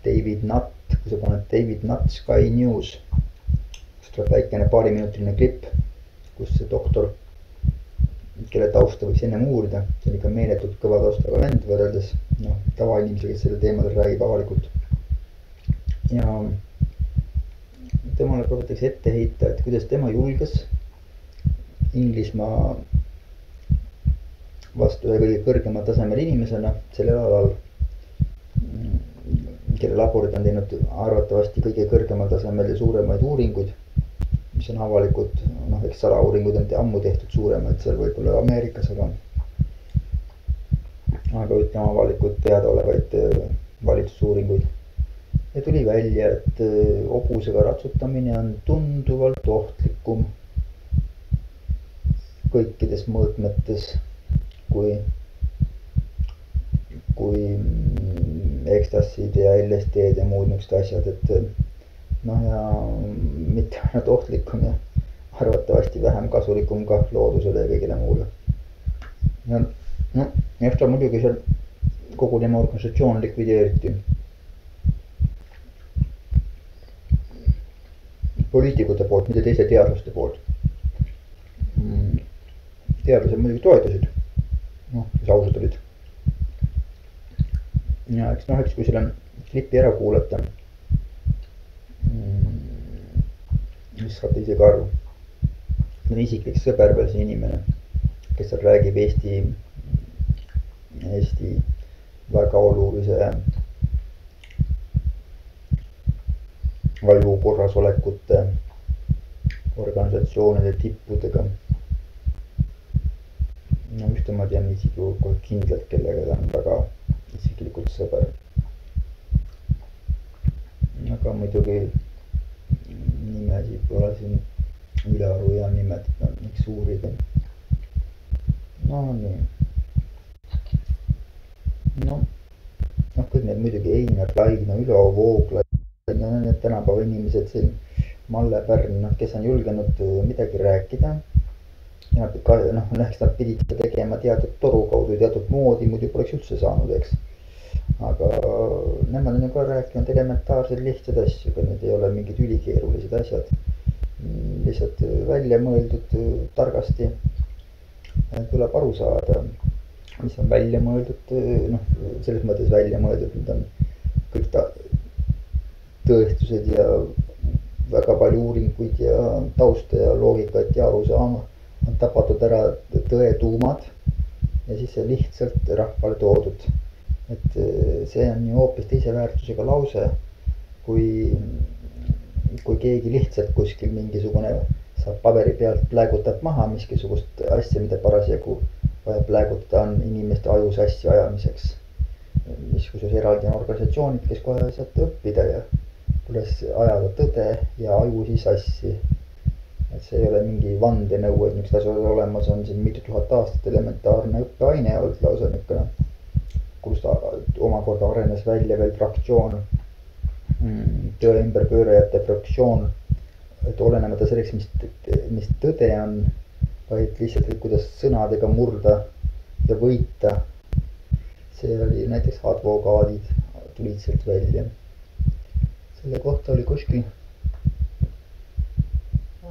Speaker 1: David Nutt, kui sa paned David Nutt Sky News, kus tuleb väikene paariminutiline klipp, kus see doktor, kelle tausta võiks ennem uurida, see on ikka meeletult kõva taustaga vend võrreldes tavainimesega, kes selle teemadel räägib avalikult. Ja temale proovitakse ette heita, et kuidas tema julges Inglismaa vastu ühe kõige kõrgemal tasemel inimesena sellel alal, kelle laborid on teinud arvatavasti kõige kõrgemal tasemel ja suuremaid uuringuid, mis on avalikud, eks salauuringuid on ammu tehtud suuremaid seal võib-olla Ameerikas, aga ütleme avalikult teadaolevaid valitsusuuringuid. Ja tuli välja, et hobusega ratsutamine on tunduvalt ohtlikum kõikides mõõtmetes kui ekstassid ja LSD-d ja muud niisugused asjad, et ja mitte ainult ohtlikum ja arvatavasti vähem kasulikum ka loodusele ja kõigile muule. Ja eks ta muidugi seal kogu tema organisatsioon likvideeriti poliitikute poolt, mitte teiste teadlaste poolt. Teadlased muidugi toetasid, kes ausad olid. Ja eks kui selle klipi ära kuulata, mis saate ise ka aru, on isiklik sõber veel see inimene, kes seal räägib Eesti väga olulise vajukorrasolekute organisatsioonide tippudega. Ühte ma tean isegi kohe kindlalt, kellega ta on väga isiklikult sõber. Aga muidugi nimesid pole siin ülearu hea nimetada, miks uurida. Nii. Kõik need muidugi Einar Laidna, Ülo Vooglaid, need tänapäeva inimesed siin, Malle Pärn, kes on julgenud midagi rääkida. Ja eks nad pidid tegema teatud toru kaudu, teatud moodi, muidu poleks üldse saanud, eks. Aga nemad on ju ka rääkinud elementaarseid lihtsaid asju, aga need ei ole mingid ülikeerulised asjad. Lihtsalt välja mõeldud targasti. Tuleb aru saada, mis on välja mõeldud, selles mõttes välja mõeldud, need on kõik tõestused ja väga palju uuringuid ja tausta ja loogikat ja arusaama. On tapatud ära tõe tuumad ja siis see lihtsalt rahvale toodud. Et see on ju hoopis teise väärtusega lause, kui keegi lihtsalt kuskil mingisugune saab paberi pealt plägutab maha miskisugust asja, mida parasjagu vaja plägutada on inimeste ajus asja ajamiseks. Miskuses eraldi on organisatsioonid, kes kohe saate õppida ja kuidas ajada tõde ja aju siis assi. Et see ei ole mingi vandenõu, et niisugused asjad olemas on siin mitu tuhat aastat elementaarne õppeaine olnud lausa niisugune, kus ta omakorda arenes välja veel fraktsioon, tõe ümberpöörajate fraktsioon, et olenemata selleks, mis tõde on, vaid lihtsalt, kuidas sõnadega murda ja võita. See oli näiteks advokaadid tulid sealt välja. Selle kohta oli kuskil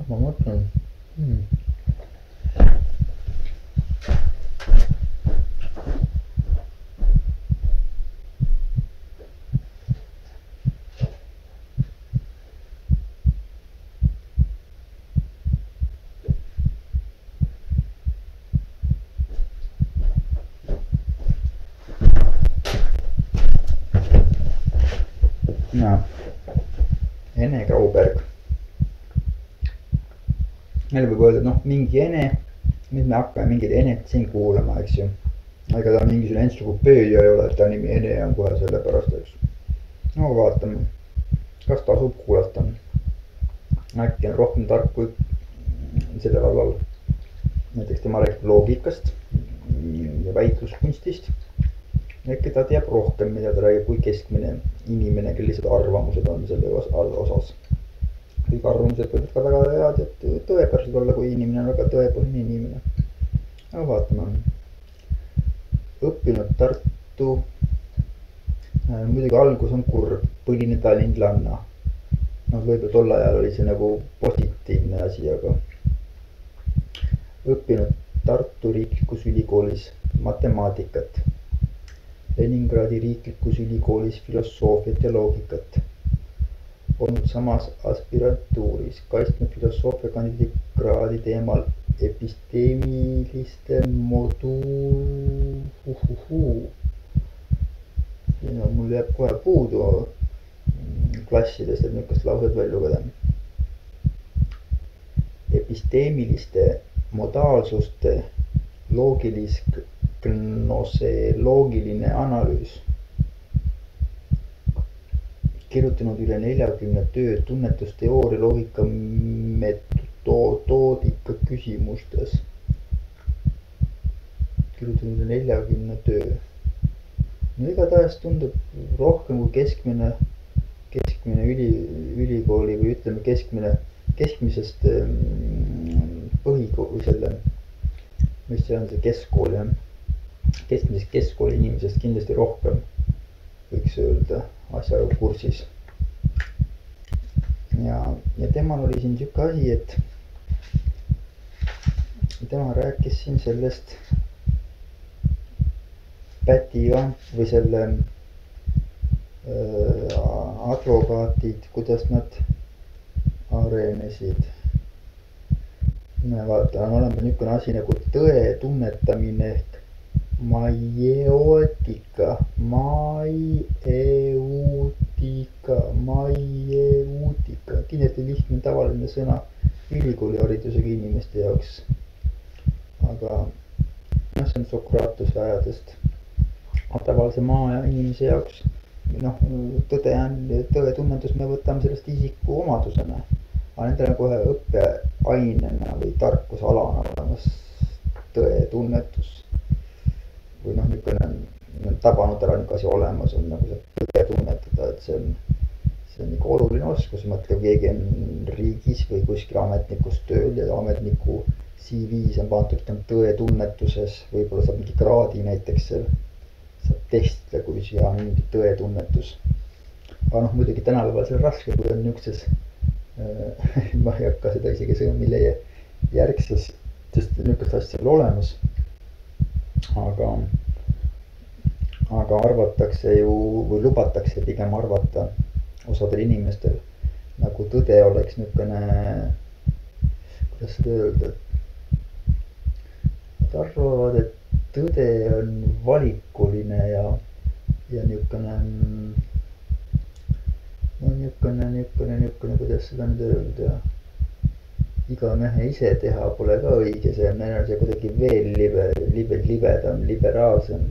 Speaker 1: ma mõtlen. Ene Grauberg. Meil võib öelda, mingi ene, nüüd me hakkame mingid enet siin kuulama, eks ju. Ega ta mingisugune entsüklopeedia ei ole, et ta nimi ene on kohe selle pärast, eks. Vaatame, kas tasub kuulata. Äkki on rohkem tark kui sellel alal. Näiteks tema räägib loogikast ja väitluskunstist. Äkki ta teab rohkem, mida ta räägib kui keskmine inimene, kel lihtsalt arvamused on selle osas. Kõik arvamused võivad ka väga head, et tõepäraselt olla, kui inimene on väga tõepõhine inimene. Aga vaatame. Õppinud Tartu muidugi algus on kurb, põline tallinlanna. Võib-olla tol ajal oli see nagu positiivne asi, aga õppinud Tartu Riiklikus Ülikoolis matemaatikat, Leningradi Riiklikus Ülikoolis filosoofiat ja loogikat, olnud samas aspirantuuris, kaitsnud filosoofia kandidaadikraadi teemal episteemiliste mul jääb kohe puudu klassidest, et niisugust lauset välja lugeda. Episteemiliste modaalsuste loogiline analüüs. Kirjutanud üle 40 töö tunnetusteooria loogika metodoodika küsimustes. Kirjutanud üle 40 töö. Igatahes tundub rohkem kui keskmine ülikooli või ütleme keskmisest põhikooli selle, mis see on see keskkool, jah. Keskmisest keskkooli inimesest kindlasti rohkem võiks öelda asjaga kursis. Ja temal oli siin siuke asi, et tema rääkis siin sellest Pätiva või selle advokaatid, kuidas nad arenesid. Vaata, on olemas niisugune asi nagu tõe tunnetamine ehk maieuutika. Kindlasti lihtne tavaline sõna ülikooliharidusega inimeste jaoks. Aga see on Sokratuse ajadest. Tavalise maa inimese jaoks tõe tunnetus me võtame sellest isiku omadusena, aga nendel on kohe õppeainena või tarkusalana olemas tõe tunnetus või niisugune tabanud ära niisugune asi olemas on nagu see tõe tunnetada, et see on nagu oluline oskus. Mõtle, kui keegi on riigis või kuskil ametnikus tööl ja ametniku CV-s on pandud tõe tunnetuses, võib-olla saab mingi kraadi näiteks seal. Saab testida, kui siia on mingi tõe tunnetus. Aga muidugi tänapäeval see on raske, kui on niisuguses, ma ei hakka seda isegi sõna, mille järgses, sest niisugust asja ei ole olemas. Aga arvatakse ju, või lubatakse pigem arvata osadel inimestel, nagu tõde oleks niisugune, kuidas seda öelda, nad arvavad, et tõde on valikuline ja niisugune, kuidas seda nüüd öelda, iga mehe ise teha pole ka õige, see on see kuidagi veel libedam, liberaalsem.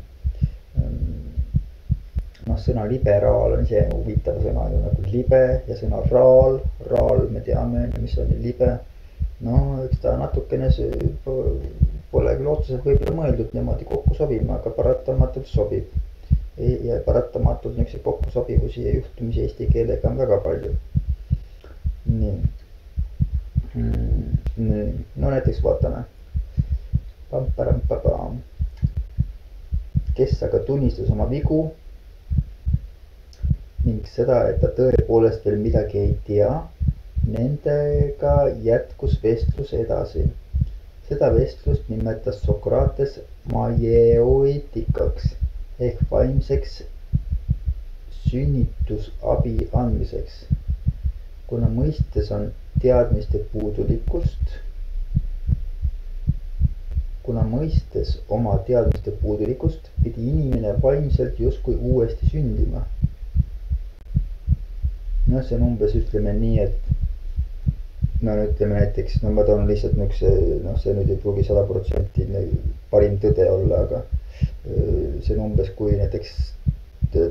Speaker 1: Sõna liberaal on ise huvitav sõna ju nagu libe ja sõna raal me teame, mis on libe. Eks ta natukene pole küll otseselt võib-olla mõeldud niimoodi kokku sobima, aga paratamatult sobib. Ja paratamatult niisuguse kokkusobivusi ja juhtumisi eesti keelega on väga palju. Nii. Näiteks vaatame. Kes aga tunnistas oma vigu ning seda, et ta tõepoolest veel midagi ei tea, nendega jätkus vestlus edasi. Seda vestlust nimetas Sokrates maieuutikaks ehk vaimseks sünnitusabi andmiseks. Kuna mõistes on teadmiste puudulikust, pidi inimene vaimselt justkui uuesti sündima. See on umbes, ütleme nii, et ütleme näiteks, ma toon lihtsalt niisuguse, see nüüd ei pruugi 100% parim tõde olla, aga see on umbes, kui näiteks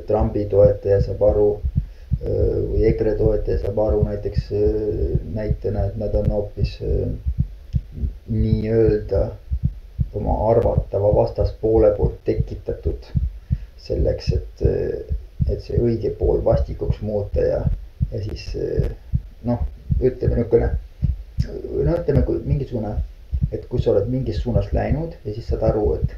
Speaker 1: Trumpi toetaja saab aru või EKRE toetaja saab aru näiteks näitena, et nad on hoopis nii-öelda oma arvatava vastaspoole poolt tekitatud selleks, et see õige pool vastikuks muuta ja siis ütleme kui mingisugune, et kui sa oled mingis suunas läinud ja siis saad aru, et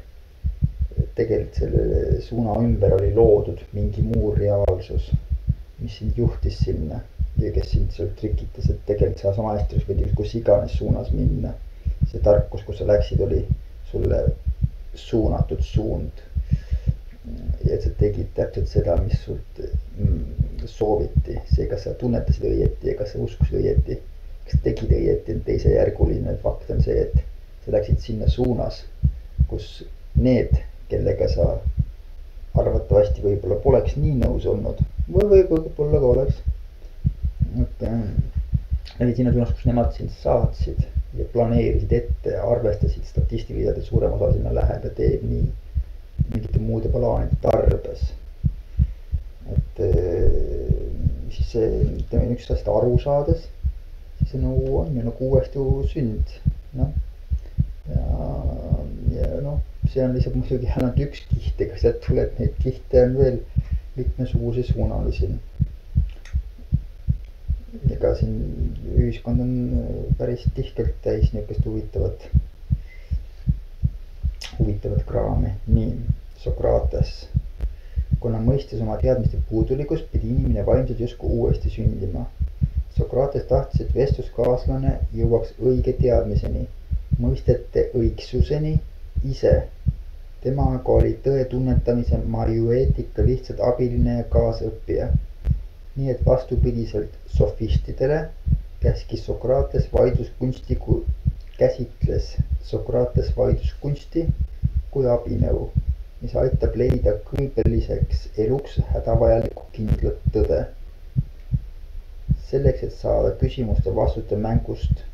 Speaker 1: tegelikult selle suuna ümber oli loodud mingi muu reaalsus, mis sind juhtis sinna ja kes sind sealt trikitas, et tegelikult sa sama hästi võid kus iganes suunas minna. See tarkus, kus sa läksid, oli sulle suunatud suund. Ja et sa tegid täpselt seda, mis sult sooviti. See, kas sa tunnetasid õieti ja kas sa uskusid õieti, kas tegid õieti, teisejärguline fakt on see, et sa läksid sinna suunas, kus need, kellega sa arvatavasti võib-olla poleks nii nõus olnud või võib-olla ka oleks. Olid sinna suunas, kus nemad sind saatsid ja planeerisid ette, arvestasid statistiliselt, et suurem osa sinna läheb ja teeb nii mingite muude plaanide tarbes. Et siis see, ütleme üks asjast aru saades, siis see nagu on ju nagu uuesti sünd. No. Ja noh, see on lihtsalt muidugi ainult üks kiht, ega sealt tuleb neid kihte on veel mitmesuguseid suunalisi. Ega siin ühiskond on päris tihkelt täis niisugust huvitavat kraami. Nii, Sokrates. Kuna mõistes oma teadmiste puudulikust, pidi inimene vaimselt justkui uuesti sündima. Sokrates tahtis, et vestluskaaslane jõuaks õige teadmiseni, mõistete õigsuseni ise. Temaga oli tõe tunnetamise marjueetika lihtsalt abiline ja kaasõppija. Nii et vastupidiselt sofistidele käskis Sokrates vaidluskunsti, käsitles Sokrates vaidluskunsti kui abinõu, mis aitab leida kõlbeliseks eluks hädavajalikku kindlat tõde. Selleks, et saada küsimuste vastuste mängust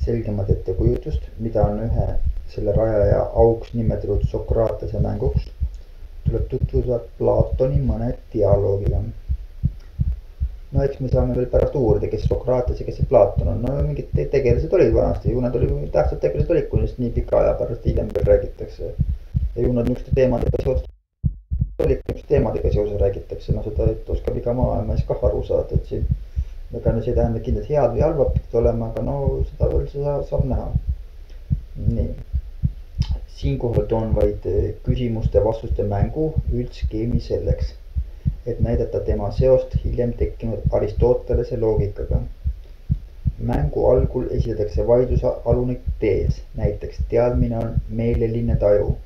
Speaker 1: selgemat ettekujutust, mida on ühe selle rajaja auks nimetatud Sokratese mänguks, tuleb tutvuda Platoni mõne dialoogiga. No eks me saame veel pärast uurida, kes Sokrates ja kes see Platon on. No mingid tegelased olid vanasti, ju nad olid tähtsad tegelased olid, kui neist nii pika aja pärast hiljem veel räägitakse. Ja ju nad niisuguste teemadega seoses räägitakse. No seda oskab iga maailmas kah aru saada, et siin ega see tähendab kindlasti head või halba pidi olema, aga no seda veel saab näha. Nii. Siinkohal toon vaid küsimuste vastuste mängu üldskeemi selleks, et näidata tema seost hiljem tekkinud Aristotelese loogikaga. Mängu algul esitatakse vaidlusalune tees, näiteks teadmine on meeleline taju.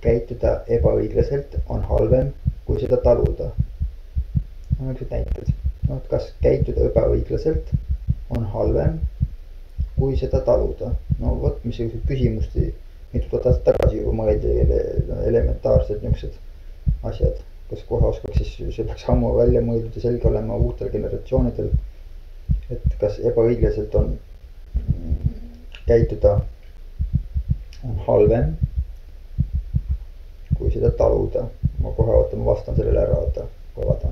Speaker 1: Käituda ebaõiglaselt on halvem, kui seda taluda. No üks näited. No, kas käituda ebaõiglaselt on halvem, kui seda taluda? No võt, mis küsimusti mitu aastat tagasi juba mõeldi elementaarsed niisugused asjad. Kas kohe oskaks, siis see peaks ammu välja mõeldud ja selge olema uutel generatsioonidel, et kas ebaõiglaselt on käituda on halvem, kui seda taluda. Ma kohe ootan, ma vastan sellele ära, oota.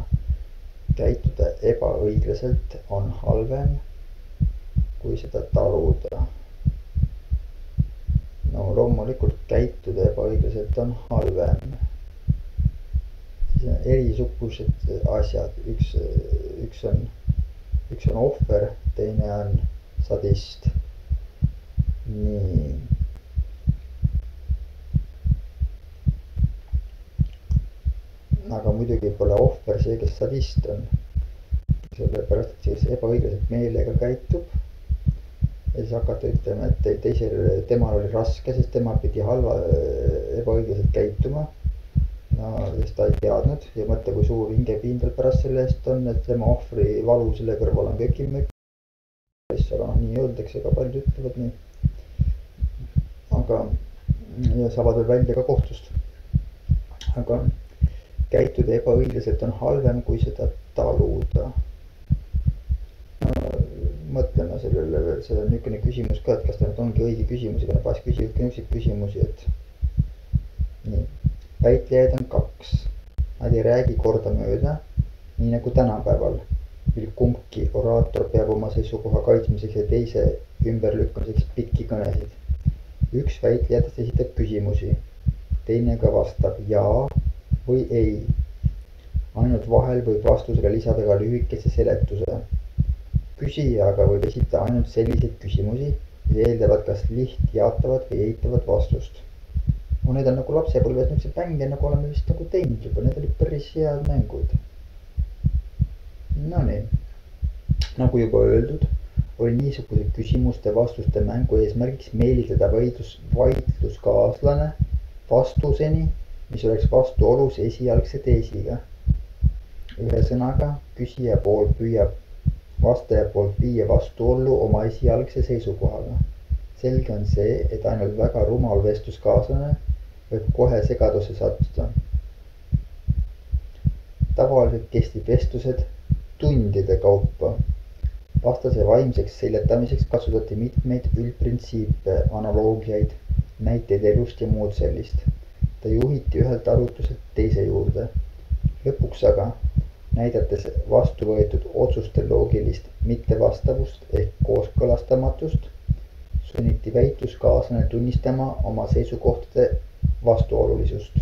Speaker 1: Käituda ebaõiglaselt on halvem, kui seda taluda. No loomulikult käituda ebaõiglaselt on halvem. Erisugused asjad, üks on ohver, teine on sadist. Nii. Aga muidugi pole ohver see, kes sadist on. Sellepärast, et siis ebaõiglaselt meelega käitub. Ja siis hakata ütlema, et teisel temal oli raske, sest tema pidi ebaõiglaselt käituma. No, sest ta ei teadnud ja mõtle, kui suur hingepiin tal pärast selle eest on, et tema ohvri valu selle kõrval on kökimökk. Aga nii öeldakse, ka paljud ütlevad nii. Aga ja saavad veel välja ka kohtust. Aga käituda ebaõiglaselt on halvem, kui seda taluda. No, mõtleme sellele veel, see on niisugune küsimus ka, et kas ta nüüd ongi õige küsimus, aga pas küsivad niisuguseid küsimusi, et nii. Väitlejaid on kaks. Nad ei räägi kordamööda, nii nagu tänapäeval, mil kumbki oraator peab oma seisukoha kaitsmiseks ja teise ümberlükkamiseks pikki kõnesid. Üks väitlejatest esitab küsimusi, teine ka vastab jaa või ei. Ainult vahel võib vastusele lisada ka lühikese seletuse. Küsija aga võib esitada ainult selliseid küsimusi, mis eeldavad kas lihtjaatavat või eitavat vastust. Need on nagu lapsepõlves niisugused mänge nagu oleme vist nagu teinud juba, need olid päris head mängud. No nii, nagu juba öeldud, oli niisuguse küsimuste-vastuste mängu eesmärgiks meelitada vaidluskaaslane vastuseni, mis oleks vastuolus esialgse teesiga. Ühesõnaga, küsija pool püüab vastaja poolt viia vastuollu oma esialgse seisukohaga. Selge on see, et ainult väga rumal vestluskaaslane võib kohe segadusse sattuda. Tavaliselt kestib vestlused tundide kaupa. Vastase vaimseks seletamiseks kasutati mitmeid üldprintsiipe, analoogiaid, näiteid elust ja muud sellist. Ta juhiti ühelt arutluselt teise juurde. Lõpuks aga, näidates vastu võetud otsuste loogilist mittevastavust ehk kooskõlastamatust, sunniti väitluskaaslane tunnistama oma seisukohtade vastuolulisust.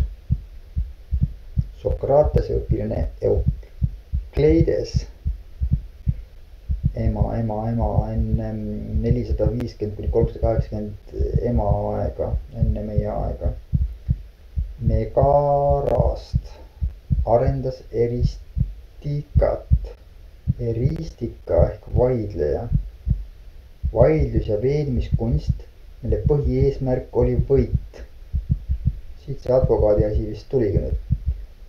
Speaker 1: Sokratese õpilane Eukleides ema enne 450–380 ema aega, enne meie aega, Megarast arendas eristika ehk vaidleja. Vaidlus ja veenmiskunst, mille põhieesmärk oli võit. Siit see advokaadi asi vist tuligi nüüd.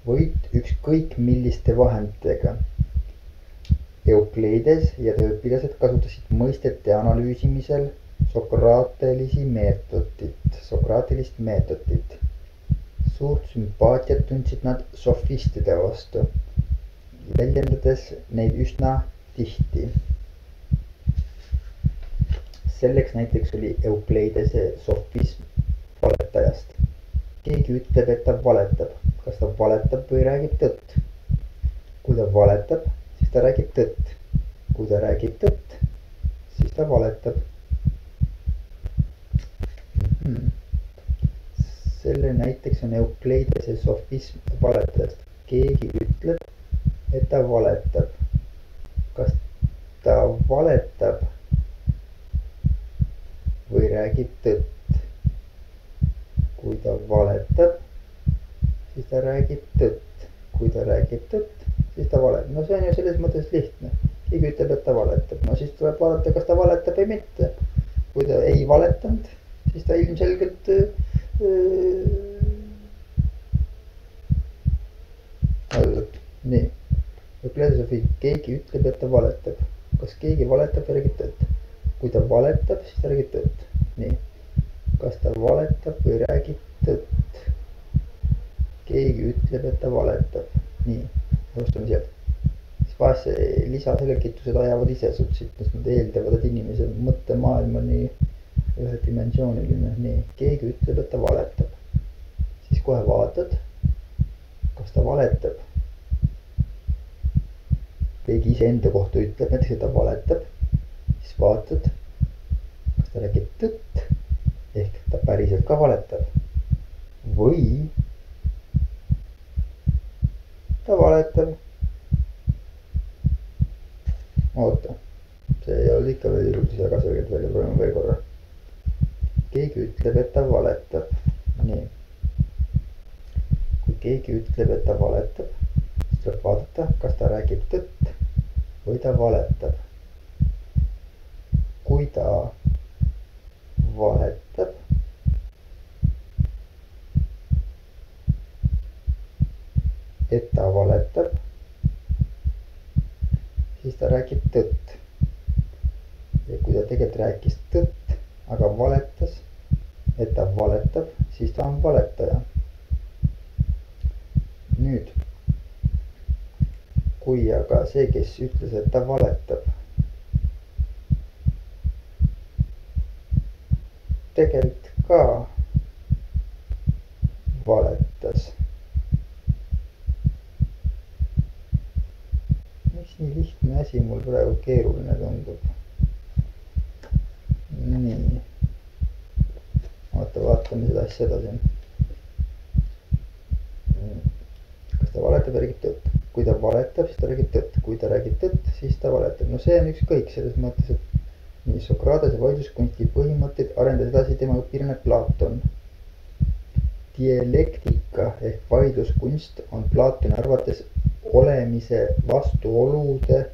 Speaker 1: Võit ükskõik milliste vahenditega. Eukleides ja ta õpilased kasutasid mõistete analüüsimisel sokraatilist meetodit. Suurt sümpaatiat tundsid nad sofistide vastu, väljendades neid üsna tihti. Selleks näiteks oli Eukleidese sofism valetajast. Keegi ütleb, et ta valetab. Kas ta valetab või räägib tõtt? Kui ta valetab, siis ta räägib tõtt. Kui ta räägib tõtt, siis ta valetab. Selle näiteks on Eukleidese sofism valetajast. Keegi ütleb, et ta valetab. Kas ta valetab või räägib tõtt? Kui ta valetab, siis ta räägib tõtt. Kui ta räägib tõtt, siis ta valetab. No see on ju selles mõttes lihtne. Keegi ütleb, et ta valetab. No siis tuleb vaadata, kas ta valetab või mitte. Kui ta ei valetanud, siis ta ilmselgelt nii. Keegi ütleb, et ta valetab. Kas keegi valetab või räägib tõtt? Kui ta valetab, siis ta räägib tõtt. Nii. Kas ta valetab või räägib tõtt? Keegi ütleb, et ta valetab. Nii, alustame sealt. Siis vahest see lisaselgitused ajavad ise sutsid, sest nad eeldavad, et inimese mõttemaailm on nii ühedimensiooniline. Nii, keegi ütleb, et ta valetab. Siis kohe vaatad, kas ta valetab. Keegi ise enda kohta ütleb, näiteks, et ta valetab. Siis vaatad, kas ta räägib tõtt. Ehk ta päriselt ka valetab. Või ta valetab. Oota, see ei ole ikka veel ilusti väga selgelt välja, proovime veel korra. Keegi ütleb, et ta valetab. Nii. Kui keegi ütleb, et ta valetab, siis tuleb vaadata, kas ta räägib tõtt või ta valetab. Kui ta valetab, et ta valetab, siis ta räägib tõtt. Ja kui ta tegelikult rääkis tõtt, aga valetas, et ta valetab, siis ta on valetaja. Nüüd, kui aga see, kes ütles, et ta valetab, tegelikult ka valetas. Miks nii lihtne asi mul praegu keeruline tundub? Nii. Vaatame seda asja edasi. Kas ta valetab ja räägib tõtt? Kui ta valetab, siis ta räägib tõtt. Kui ta räägib tõtt, siis ta valetab. No see on ükskõik selles mõttes, et nii Sokratese vaidluskunsti põhimõtteid arendas edasi tema õpilane Platon. Dialektika ehk vaidluskunst on Platoni arvates olemise vastuolude,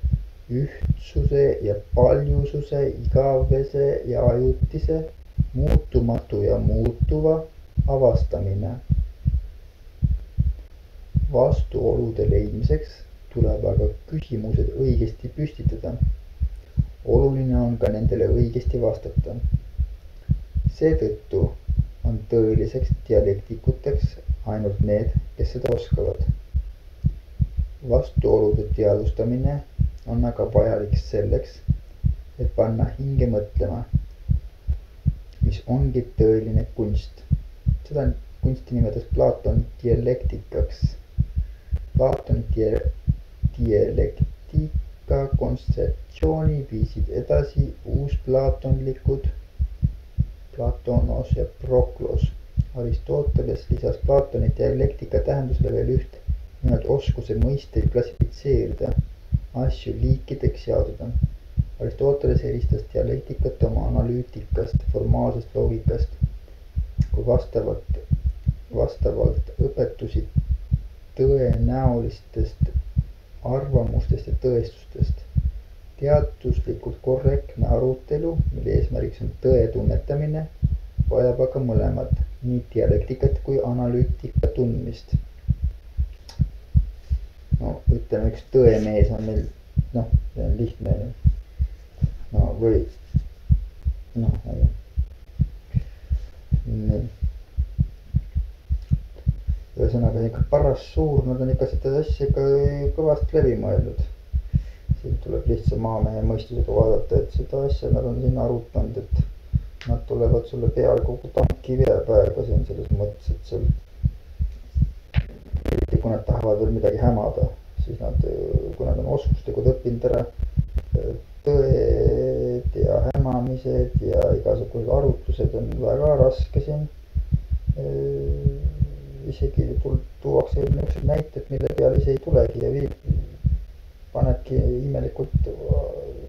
Speaker 1: ühtsuse ja paljususe, igavese ja ajutise, muutumatu ja muutuva avastamine. Vastuolude leidmiseks tuleb aga küsimused õigesti püstitada. Oluline on ka nendele õigesti vastata. Seetõttu on tõeliseks dialektikuteks ainult need, kes seda oskavad. Vastuolude teadvustamine on aga vajalik selleks, et panna hinge mõtlema, mis ongi tõeline kunst. Seda kunsti nimetas Platon dialektikaks. Platoni dialektika kontseptsiooni viisid edasi uusplatonlikud Platonos ja Proklos. Aristoteles lisas Platoni dialektika tähendusele veel üht, nimelt oskuse mõisteid klassifitseerida, asju liikideks jaotada. Aristoteles eristas dialektikat oma analüütikast, formaalsest loogikast, kui vastavalt õpetusi tõenäolistest arvamustest ja tõestustest. Teaduslikult korrektne arutelu, mille eesmärgiks on tõe tunnetamine, vajab aga mõlemad, nii dialektikat kui analüütika tundmist. No ütleme, üks tõemees on meil, see on lihtne. Nii. Ühesõnaga ikka paras suur, nad on ikka seda asja ikka kõvasti läbi mõeldud. Siin tuleb lihtsa maamehe mõistusega vaadata, et seda asja nad on siin arutanud, et nad tulevad sulle peal kogu tanki veepäeva siin selles mõttes, et seal, kui nad tahavad veel midagi hämada, siis kui nad on oskustegud õppinud ära tõed ja hämamised ja igasugused arutlused on väga raske siin. Isegi tuuakse niisugused näited, mille peale ise ei tulegi ja panebki imelikult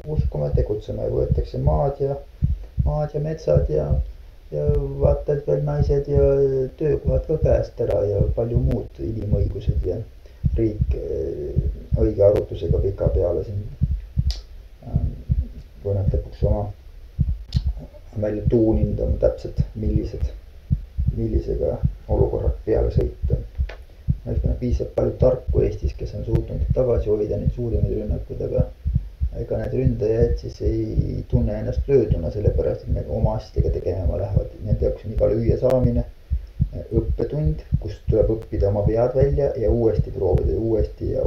Speaker 1: uskuma ja tegutsema ja võetakse maad ja metsad ja vaata, et veel naised ja töökohad ka käest ära ja palju muud inimõigused ja riik õige arutlusega pika peale siin. Kui nad lõpuks oma välja tuuninud on täpselt, millisega olukorra peale sõita. Piisab palju tarku Eestis, kes on suutnud tagasi hoida neid suurimaid rünnakud, aga ega need ründajad siis ei tunne ennast lööduna, sellepärast, et need oma asjadega tegema lähevad. Nende jaoks on iga lüüa saamine õppetund, kus tuleb õppida oma vead välja ja uuesti proovida ja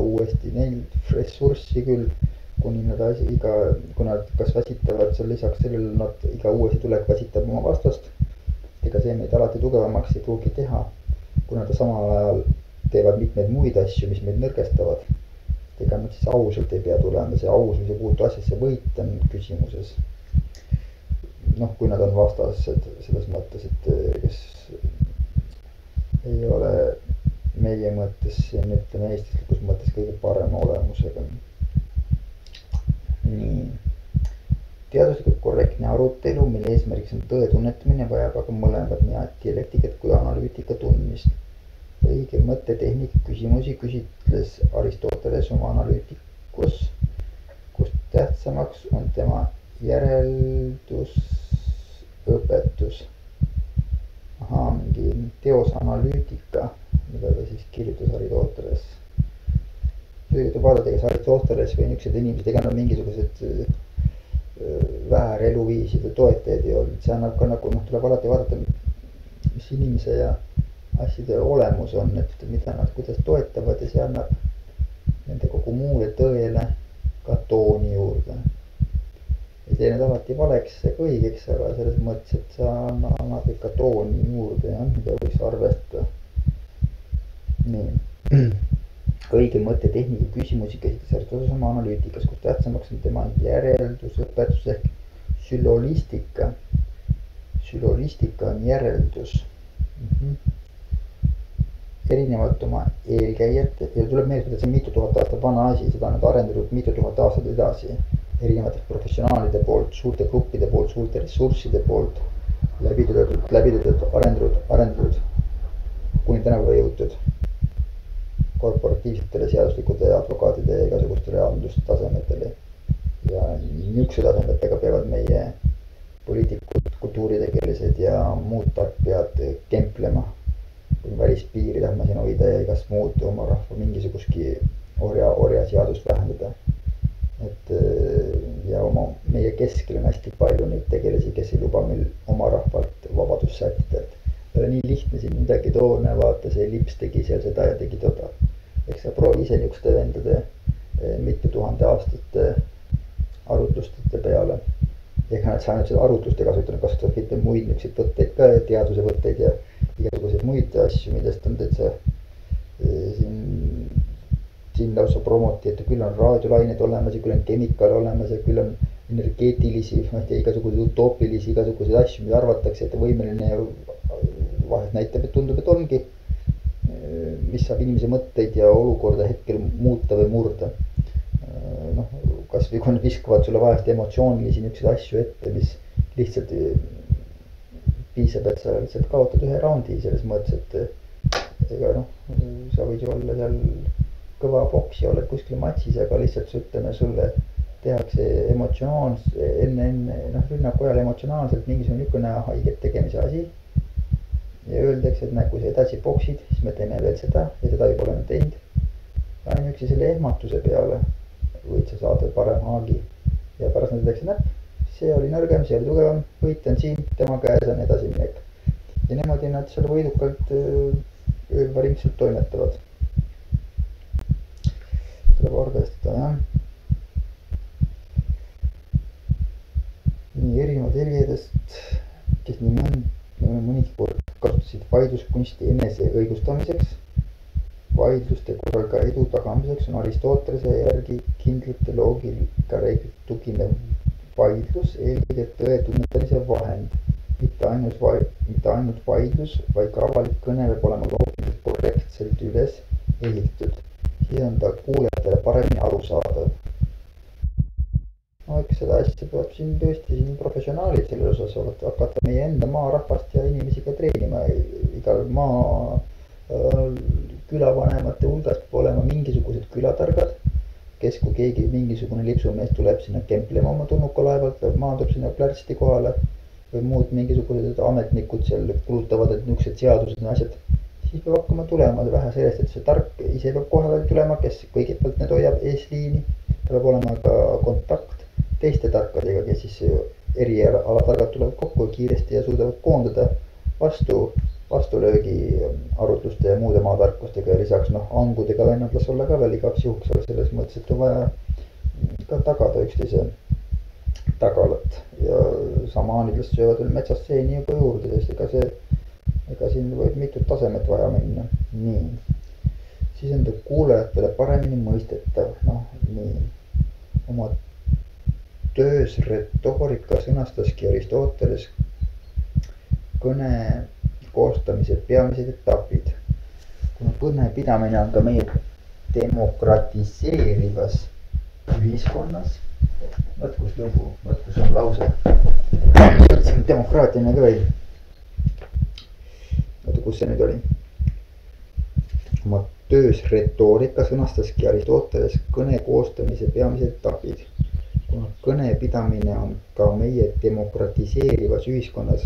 Speaker 1: uuesti neil ressurssi küll, kuni nad kas väsitavad seal lisaks sellele, nad iga uuesti tulek väsitab oma vastast. Ega see meid alati tugevamaks ei pruugi teha, kuna ta samal ajal teevad mitmeid muid asju, mis meid nõrgestavad. Ega nad siis ausalt ei pea tulema, see ausus ei puutu asjasse, võit on küsimuses. Kui nad on vastased selles mõttes, et kes ei ole meie mõttes, ütleme eestlaslikus mõttes kõige parema olemusega. Nii. Teaduslikult korrektne arutelu, mille eesmärgiks on tõe tunnetamine, vajab aga mõlemad nii dialektikat kui analüütika tundmist. Õige mõttetehnika küsimusi küsitles Aristoteles oma analüütikus, kus tähtsamaks on tema järeldusõpetus. Mingi teosanalüütika, mida ta siis kirjutas Aristoteles. Püüda vaadata, kas Aristoteles või niisugused inimesed, ega nad mingisugused vääreluviiside toetajad ei olnud. See annab ka tuleb alati vaadata, mis inimese ja asjade olemus on, et mida nad kuidas toetavad ja see annab nende kogu muule tõele ka tooni juurde. Ei tee need alati valeks ega õigeks, aga selles mõttes, et see annab ikka tooni juurde ja mida võiks arvestada. Nii. Õige mõttetehnika küsimusi käsitles Aristoteles oma analüütikas, kus tähtsamaks on tema järeldusõpetus ehk sülolistika. Sülolistika on järeldus. Erinevalt oma eelkäijate, ja tuleb meeldida, et see on mitu tuhat aastat vana asi, seda on nad arendatud mitu tuhat aastat edasi. Erinevatelt professionaalide poolt, suurte gruppide poolt, suurte ressursside poolt läbi töötatud, arendatud. kuni tänapäeva jõutud korporatiivsetele seaduslikute advokaatide ja igasugustele haldustasemetele. Ja niisuguse tasemetega peavad meie poliitikud, kultuuritegelised ja muud tarkpead kemplema, kui välispiiri lähme siin hoida ja igast muud oma rahva mingisugustki orja seadust vähendada. Et ja meie keskel on hästi palju neid tegelisi, kes ei luba meil oma rahvalt vabadust sättida. Ei ole nii lihtne siin midagi toone, vaata see lips tegi seal seda ja tegi toda. Eks sa proovi ise niisuguste vendade mitu tuhande aastate arutlustete peale. Ega nad saa nüüd seda arutluste kasutanud, kasutavad kõike muid niisuguseid võtteid ka, teaduse võtteid ja igasuguseid muid asju, millest on täitsa siin lausa promoti, et küll on raadiolained olemas ja küll on kemikaal olemas ja küll on energeetilisi, igasuguseid utoopilisi, igasuguseid asju, mida arvatakse, et võimeline ja vahest näitab, et tundub, et ongi, mis saab inimese mõtteid ja olukorda hetkel muuta või murda. Kas või kui nad viskavad sulle vahest emotsioonilisi niisuguseid asju ette, mis lihtsalt piisab, et sa lihtsalt kaotad ühe raundi selles mõttes, et ega sa võid ju olla seal kõva boks ja oled kuskil matsis, aga lihtsalt ütleme sulle tehakse enne rünnaku ajal emotsionaalselt mingisugune niisugune haiget tegemise asi ja öeldakse, et kui sa edasi boksid, siis me teeme veel seda ja seda juba oleme teinud. Ainuüksi selle ehmatuse peale võid sa saada parem haagi ja pärast nad ütleks, näpp, see oli nõrgem, see oli tugevam, võit on siin, tema käes on edasi minek. Ja niimoodi nad seal võidukalt öövaringselt toimetavad. Tuleb arvestada, jah. Nii erinevad heljedest, kes mõnikord kasutasid vaidluskunsti enese õigustamiseks. Vaidluste korral ka edu tagamiseks on Aristotelese järgi kindlate loogika reeglite tuginev vaidlus eelkõige tõe tunnetamise vahend. Mitte ainult vaidlus, vaid ka avalik kõne peab olema loogiliselt korrektselt üles ehitatud. Siis on ta kuulajatele paremini arusaadav. Eks seda asja peab siin tõesti professionaalid selles osas hakata meie enda maarahvast ja inimesi ka treenima. Igal külavanemate hulgas peab olema mingisugused külatargad, kes kui keegi mingisugune lipsumees tuleb sinna kemplema oma tunnukalaevalt, maandub sinna plärtsti kohale või muud mingisugused ametnikud seal kulutavad, et niisugused seadused ja asjad. Siis peab hakkama tulema vähe sellest, et see tark ise peab kohale tulema, kes kõigepealt need hoiab eesliini. Peab olema ka kontakt teiste tarkadega, kes siis erialatargad tulevad kokku kiiresti ja suudavad koondada vastulöögi arutluste ja muude maatarkustega ja lisaks angudega vennad las olla ka veel igaks juhuks, aga selles mõttes, et on vaja ka tagada üksteise tagalat ja samaanidest söövad veel metsast seeni juba juurde, sest ega siin võib mitut tasemet vaja minna. Nii. Siis on ta kuulajatele paremini mõistetav. Nii. Oma töös retoorika sõnastaski Aristoteles kõne koostamise peamised etapid. Kuna kõne pidamine on ka meie demokratiseerivas ühiskonnas. Võt kus lugu, võt kus on lause. Võtsin demokraatiana ka veel. Kus see nüüd oli? Oma töös retoorika sõnastaski Aristoteles kõne koostamise peamised etapid. Kuna kõne pidamine on ka meie demokratiseerivas ühiskonnas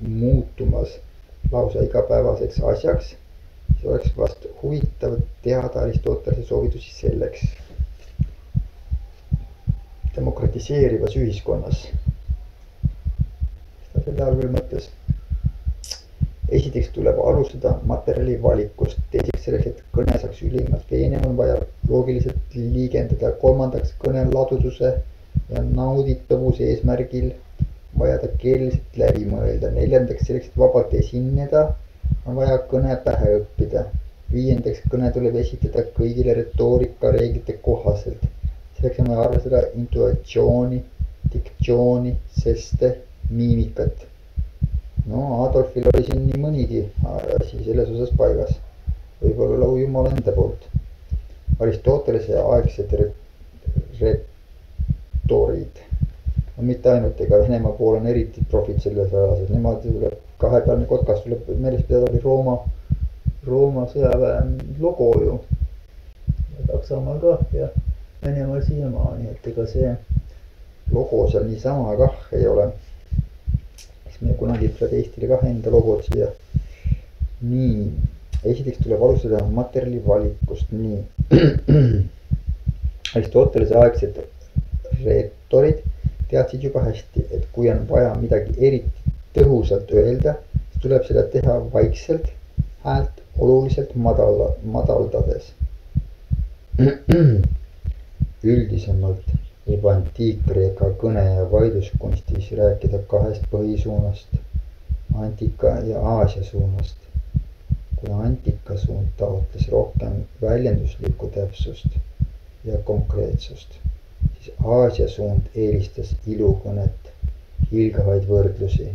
Speaker 1: muutumas lausa igapäevaseks asjaks, siis oleks vast huvitav teada Aristotelese soovitusi selleks. Demokratiseerivas ühiskonnas. Seda selle all veel mõttes. Esiteks tuleb alustada materjali valikust, teiseks selleks, et kõne saaks ülimalt veenev, on vaja loogiliselt liigendada, kolmandaks kõne ladususe ja nauditavuse eesmärgil vaja ta keeleliselt läbi mõelda, neljandaks selleks, et vabalt esineda, on vaja kõne pähe õppida, viiendaks kõne tuleb esitada kõigile retoorika reeglite kohaselt, selleks on vaja arvestada intuatsiooni, diktsiooni, seste, miimikat. Adolfil oli siin nii mõnigi asi selles osas paigas, võib-olla lau Jumala enda poolt. Aristotelese aegsed retoorid, mitte ainult, ega Venemaa pool on eriti profid selles ajas, et nemad tuleb kahepealne kotkas tuleb meeles pidada, oli Rooma Rooma sõjaväe logo ju. Saksamaal kah ja Venemaal siiamaani, et ega see logo seal niisama kah ei ole. Eks me kunagi tuleb Eestile kah enda logod siia. Nii, esiteks tuleb alustada materjali valikust. Nii. Aristotelese aegsed reetorid teadsid juba hästi, et kui on vaja midagi eriti tõhusalt öelda, siis tuleb seda teha vaikselt, häält oluliselt madaldades. Üldisemalt võib antiik-Kreeka kõne ja vaidluskunstis rääkida kahest põhisuunast, antika ja Aasia suunast. Kui antika suund taotles rohkem väljenduslikku täpsust ja konkreetsust, siis Aasia suund eelistas ilukõnet, hilgavaid võrdlusi,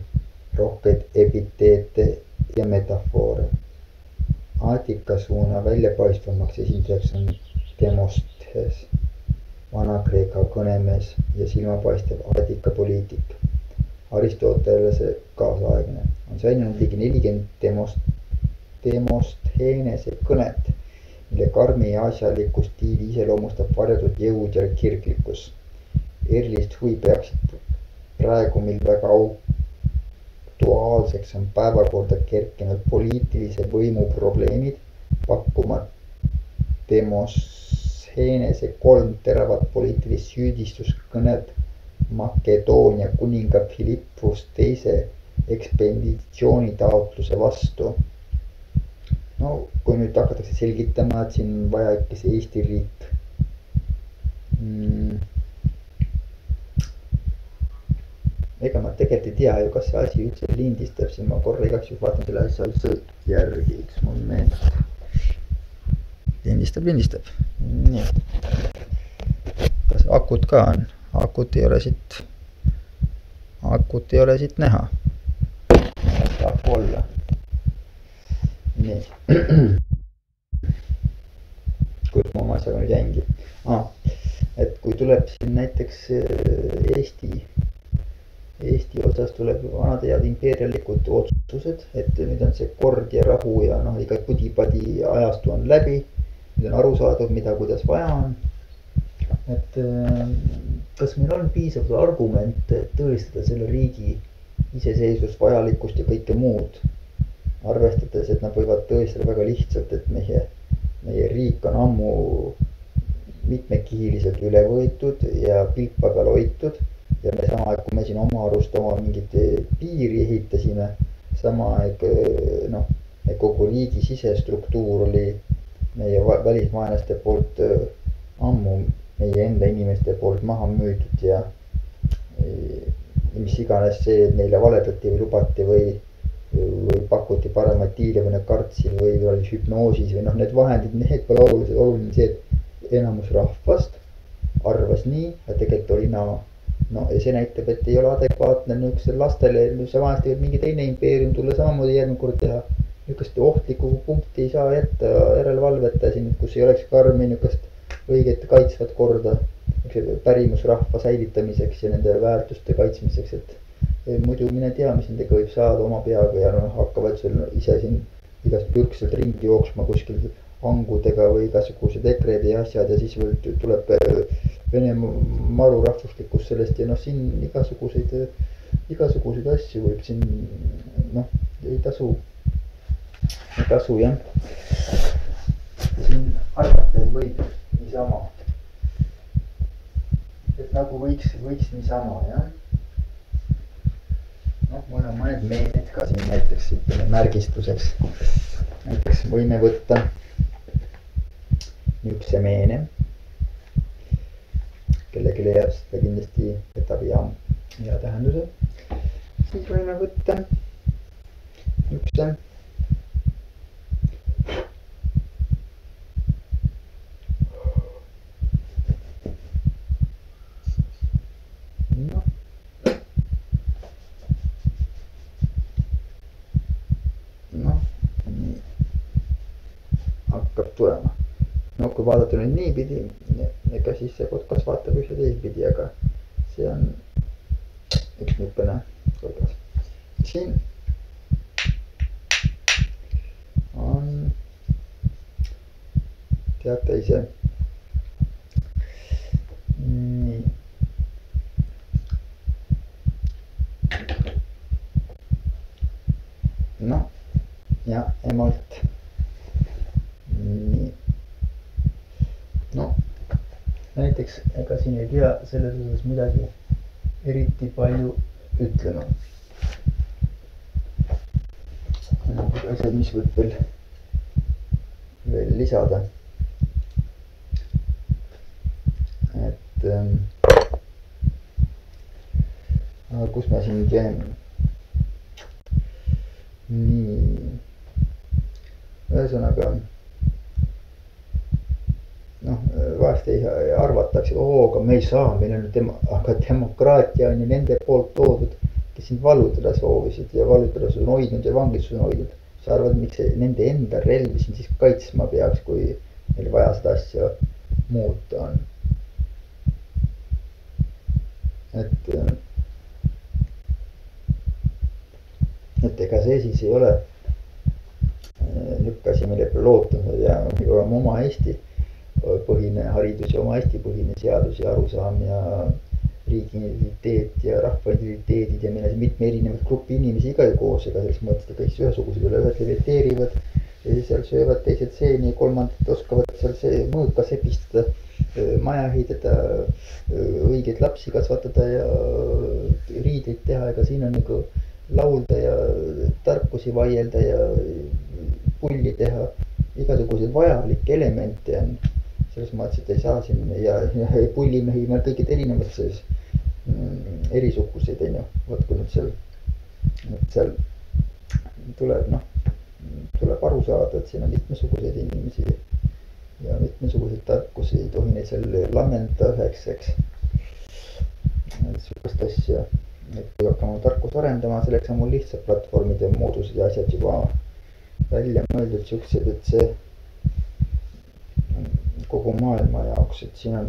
Speaker 1: rohkeid epiteete ja metafoore. Aatika suuna väljapaistvamaks esindajaks on Demosthenes, Vana-Kreeka kõnemees ja silmapaistev Aatika poliitik. Aristotelese kaasaegne on säilinud ligi 40 Demosthenese kõnet, mille karmi ja asjaliku stiili iseloomustab varjatud jõud ja kirglikkus. Erilist huvi peaksid praegu, mil väga aktuaalseks on päevakorda kerkinud poliitilise võimu probleemid, pakkuma Demosthenese 3 teravat poliitilist süüdistuskõnet Makedoonia kuninga Philippus II ekspeditsioonitaotluse vastu. No kui nüüd hakatakse selgitama, et siin vaja ikka see Eesti riik ega ma tegelikult ei tea ju, kas see asi üldse lindistab, siin ma korra igaks juhuks vaatan selle asja üldse järgi, üks moment. Lindistab. Nii. Kas akut ka on? Akut ei ole siit näha. Saab olla. Nii. Kus ma oma asjaga nüüd jäingi? Et kui tuleb siin näiteks Eesti osas tuleb vanad head impeerialikud otsused, et nüüd on see kord ja rahu ja iga pudi-padi ajastu on läbi. Nüüd on aru saadud, mida kuidas vaja on. Et kas meil on piisavalt argumente tõestada selle riigi iseseisvust, vajalikkust ja kõike muud, arvestades, et nad võivad tõestada väga lihtsalt, et meie riik on ammu mitmekihiliselt üle võetud ja pilpa peal hoitud ja me sama aeg, kui me siin oma arust oma mingit piiri ehitasime, sama aeg kogu riigi sisestruktuur oli meie välismaalaste poolt ammu meie enda inimeste poolt maha müüdud ja mis iganes see, et neile valedati või lubati või pakuti paremaid diile või nad kartsid või oli hüpnoosis või need vahendid, need pole olulised. Oluline see, et enamus rahvast arvas nii, et tegelikult oli ja see näitab, et ei ole adekvaatne niisugusele lastele, see vanasti võib mingi teine impeerium tulla samamoodi järgmine kord teha. Niisugust ohtlikku punkti ei saa jätta järelevalveta siin, kus ei oleks karmi niisugust õiget kaitsvat korda pärimusrahva säilitamiseks ja nende väärtuste kaitsmiseks, et muidu mine tea, mis nendega võib saada oma peaga ja hakkavad sul ise siin igast pürkselt ringi jooksma kuskil hangudega või igasugused ekred ja asjad ja siis tuleb Vene maru rahvuslikkus sellest ja siin igasuguseid asju võib siin, ei tasu jah. Siin arvata, et võib niisama. Et nagu võiks niisama, jah. Mul on mõned meetmed ka siin näiteks märgistuseks. Näiteks võime võtta niisuguse meene. Kellegi leiab seda kindlasti võtab hea tähenduse. Siis võime võtta niisuguse hakkab tulema. Kui vaadata nüüd niipidi, ega siis see podcast vaatab ühte teisipidi, aga see on üks niisugune kordas. Siin on teate ise. Nii. Noh, ja emalt. Nii. No, näiteks ega siin ei pea selles osas midagi eriti palju ütlema. Asjad, mis võib veel lisada. Et kus me siin käime? Nii. Ühesõnaga, noh, vahest ei arvatakse, aga me ei saa, meil on aga demokraatia on ju nende poolt toodud, kes sind valutada soovisid ja valutada sul on hoidnud ja vangistus on hoidnud. Sa arvad, miks nende enda relvi siin siis kaitsma peaks, kui meil vaja seda asja muuta on. Et ega see siis ei ole niisugune asi, mille peale lootame ja oleme oma Eesti põhine haridus ja oma Eesti põhine seadus ja arusaam ja riigi identiteet ja rahva identiteedid ja meil on mitme erinevat gruppi inimesi iga koos, ega selles mõttes kõik ühesugused üle, ühed leviteerivad ja seal söövad teised seeni, kolmandad oskavad seal mõõka sepistada, maja ehitada, õigeid lapsi kasvatada ja riideid teha, ega siin on nagu laulda ja tarkusi vaielda ja pulli teha, igasuguseid vajalikke elemente on. Selles mõttes, et ei saa siin ja pullimehi meil kõigid erinevates erisuguseid, on ju. Võt kui nüüd seal tuleb aru saada, et siin on mitmesuguseid inimesi ja mitmesuguseid tarkusi, ei tohi neid seal lammendada üheks, eks. Sugust asja, et kui hakkama tarkust arendama, selleks on mul lihtsalt platvormid ja moodused ja asjad juba välja mõeldud siuksed, et see kogu maailma jaoks, et siin on,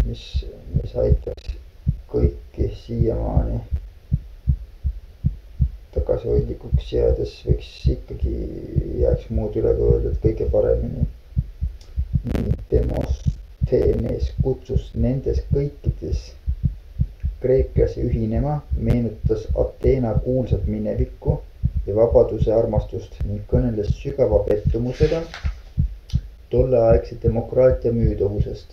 Speaker 1: mis aitaks kõiki siiamaani tagasihoidlikuks jäädes võiks ikkagi jääks muud üle kui öelda, et kõige paremini. Nii Demosthenes kutsus nendes kõikides kreeklasi ühinema, meenutas Ateena kuulsat minevikku ja vabaduse armastust ning kõneles sügava pettumusega tolleaegse demokraatia müüdavusest.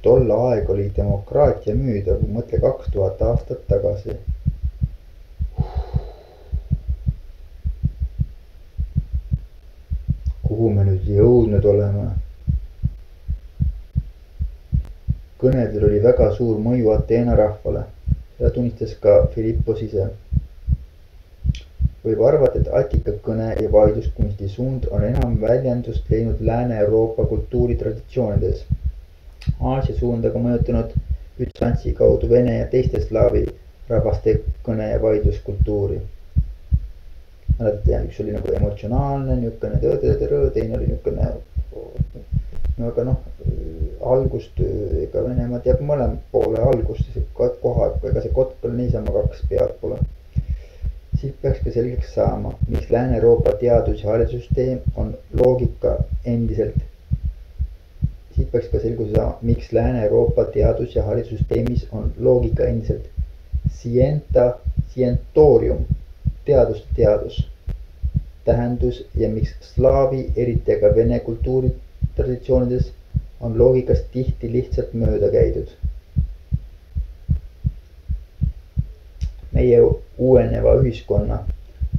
Speaker 1: Tolle aeg oli demokraatia müüdav, mõtle 2000 aastat tagasi. Kuhu me nüüd jõudnud oleme? Kõnedel oli väga suur mõju Ateena rahvale. Seda tunnistas ka Philippos ise. Võib arvata, et Attika kõne ja vaidluskunsti suund on enam väljendust leidnud Lääne-Euroopa kultuuritraditsioonides. Aasia suunda ka mõjutanud Bütsantsi kaudu Vene ja teiste slaavi rahvaste kõne ja vaidluskultuuri. Üks oli nagu emotsionaalne, niisugune tõõ, teine oli niisugune, aga algust, ega Venemaa teab mõlema poole algust, ega see kotk on niisama kaks pead pole. Siit peaks ka selgeks saama, miks Lääne-Euroopa teadus- ja haridussüsteem on loogika endiselt. Siit peaks ka selgeks saama, miks Lääne-Euroopa teadus- ja haridussüsteemis on loogika endiselt scientorium, teaduste teadus, tähendus ja miks slaavi, eriti aga vene kultuuritraditsioonides on loogikast tihti lihtsalt mööda käidud. Meie uueneva ühiskonna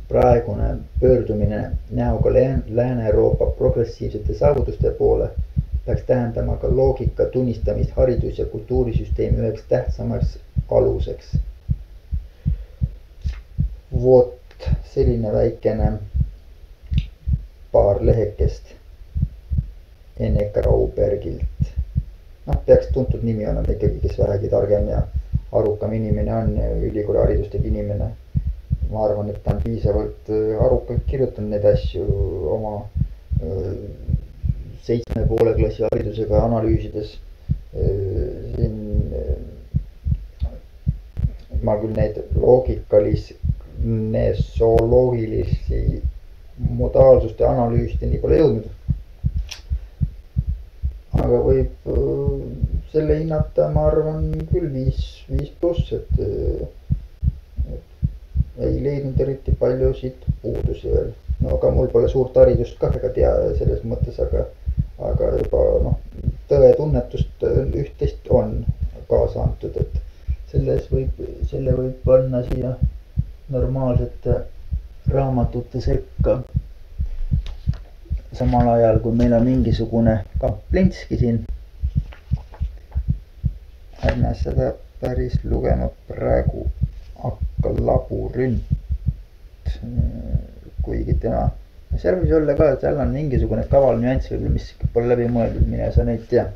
Speaker 1: praegune pöördumine näoga Lääne-Euroopa progressiivsete saavutuste poole peaks tähendama ka loogika tunnistamist haridus- ja kultuurisüsteemi üheks tähtsamaks aluseks. Vot selline väikene paar lehekest Ene Graubergilt. Peaks tuntud nimi olema ikkagi, kes vähegi targem ja arukam inimene on ja ülikooli haridustega inimene. Ma arvan, et ta on piisavalt arukalt kirjutanud neid asju oma 7,5 klassi haridusega analüüsides. Siin ma küll neid loogilisi modaalsuste analüüside nii pole jõudnud, aga võib selle hinnata, ma arvan küll 5+, et ei leidnud eriti paljusid puudusi veel. No aga mul pole suurt haridust ka ega tea selles mõttes, aga juba tõetunnetust üht-teist on kaasa antud, et selle võib panna siia normaalsete raamatute sekka. Samal ajal, kui meil on mingisugune Kaplinski siin, ärme seda päris lugema praegu, hakka labürint, kuigi tema, seal võis olla ka, et seal on mingisugune kaval nüanss võib-olla, mis pole läbi mõeldud, mine sa neid tea.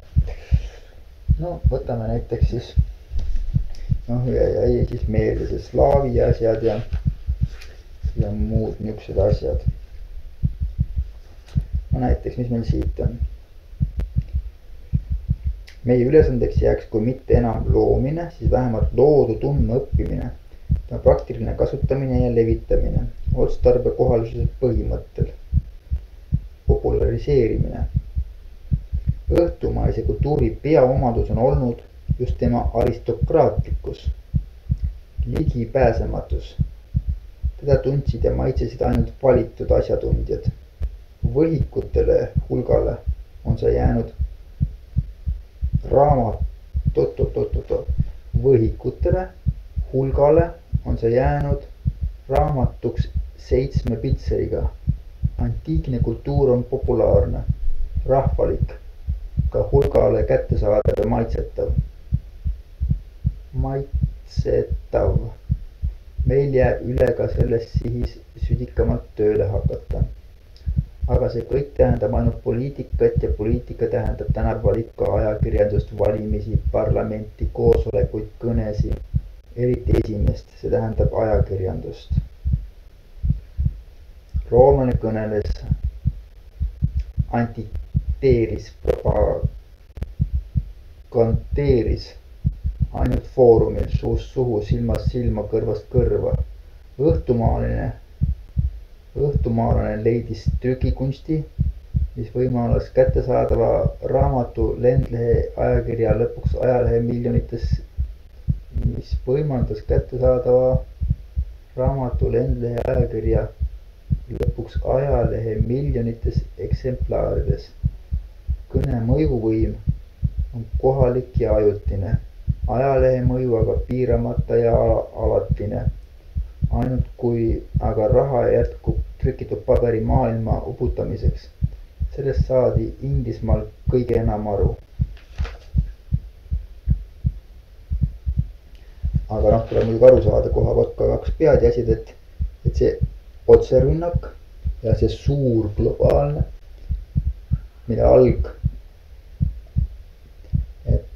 Speaker 1: No võtame näiteks siis, jäi siis meelde see slaavi asjad ja muud niisugused asjad. No näiteks, mis meil siit on. Meie ülesandeks jääks, kui mitte enam loomine, siis vähemalt loodu tundma õppimine, tema praktiline kasutamine ja levitamine, otstarbe kohalisuse põhimõttel, populariseerimine. Õhtumaise kultuuri peaomadus on olnud just tema aristokraatlikkus, ligipääsematus. Teda tundsid ja maitsesid ainult valitud asjatundjad. Võhikutele hulgale on see jäänud Võhikutele hulgale on see jäänud raamatuks 7 pitseriga. Antiikne kultuur on populaarne, rahvalik, ka hulgale kättesaadav ja maitsetav. Meil jääb üle ka selles sihis südikamalt tööle hakata. Aga see kõik tähendab ainult poliitikat ja poliitika tähendab tänapäeval ikka ajakirjandust, valimisi, parlamenti, koosolekuid, kõnesi, eriti esimest, see tähendab ajakirjandust. Roomlane kõneles, antiteeris, propaganteeris ainult foorumil, suust suhu, silmast silma, kõrvast kõrva. Õhtumaalane leidis trükikunsti, mis võimaldas kättesaadava raamatu lendlehe ajakirja lõpuks ajalehe miljonites eksemplaarides. Kõne mõjuvõim on kohalik ja ajutine, ajalehe mõju aga piiramata ja alatine. Ainult kui aga raha jätkub trükitud paberi maailma uputamiseks, sellest saadi Inglismaal kõige enam aru. Aga tuleb muidugi aru saada koha võtta 2 pead ja asjad, et see otserünnak ja see suur globaalne, mille alg, et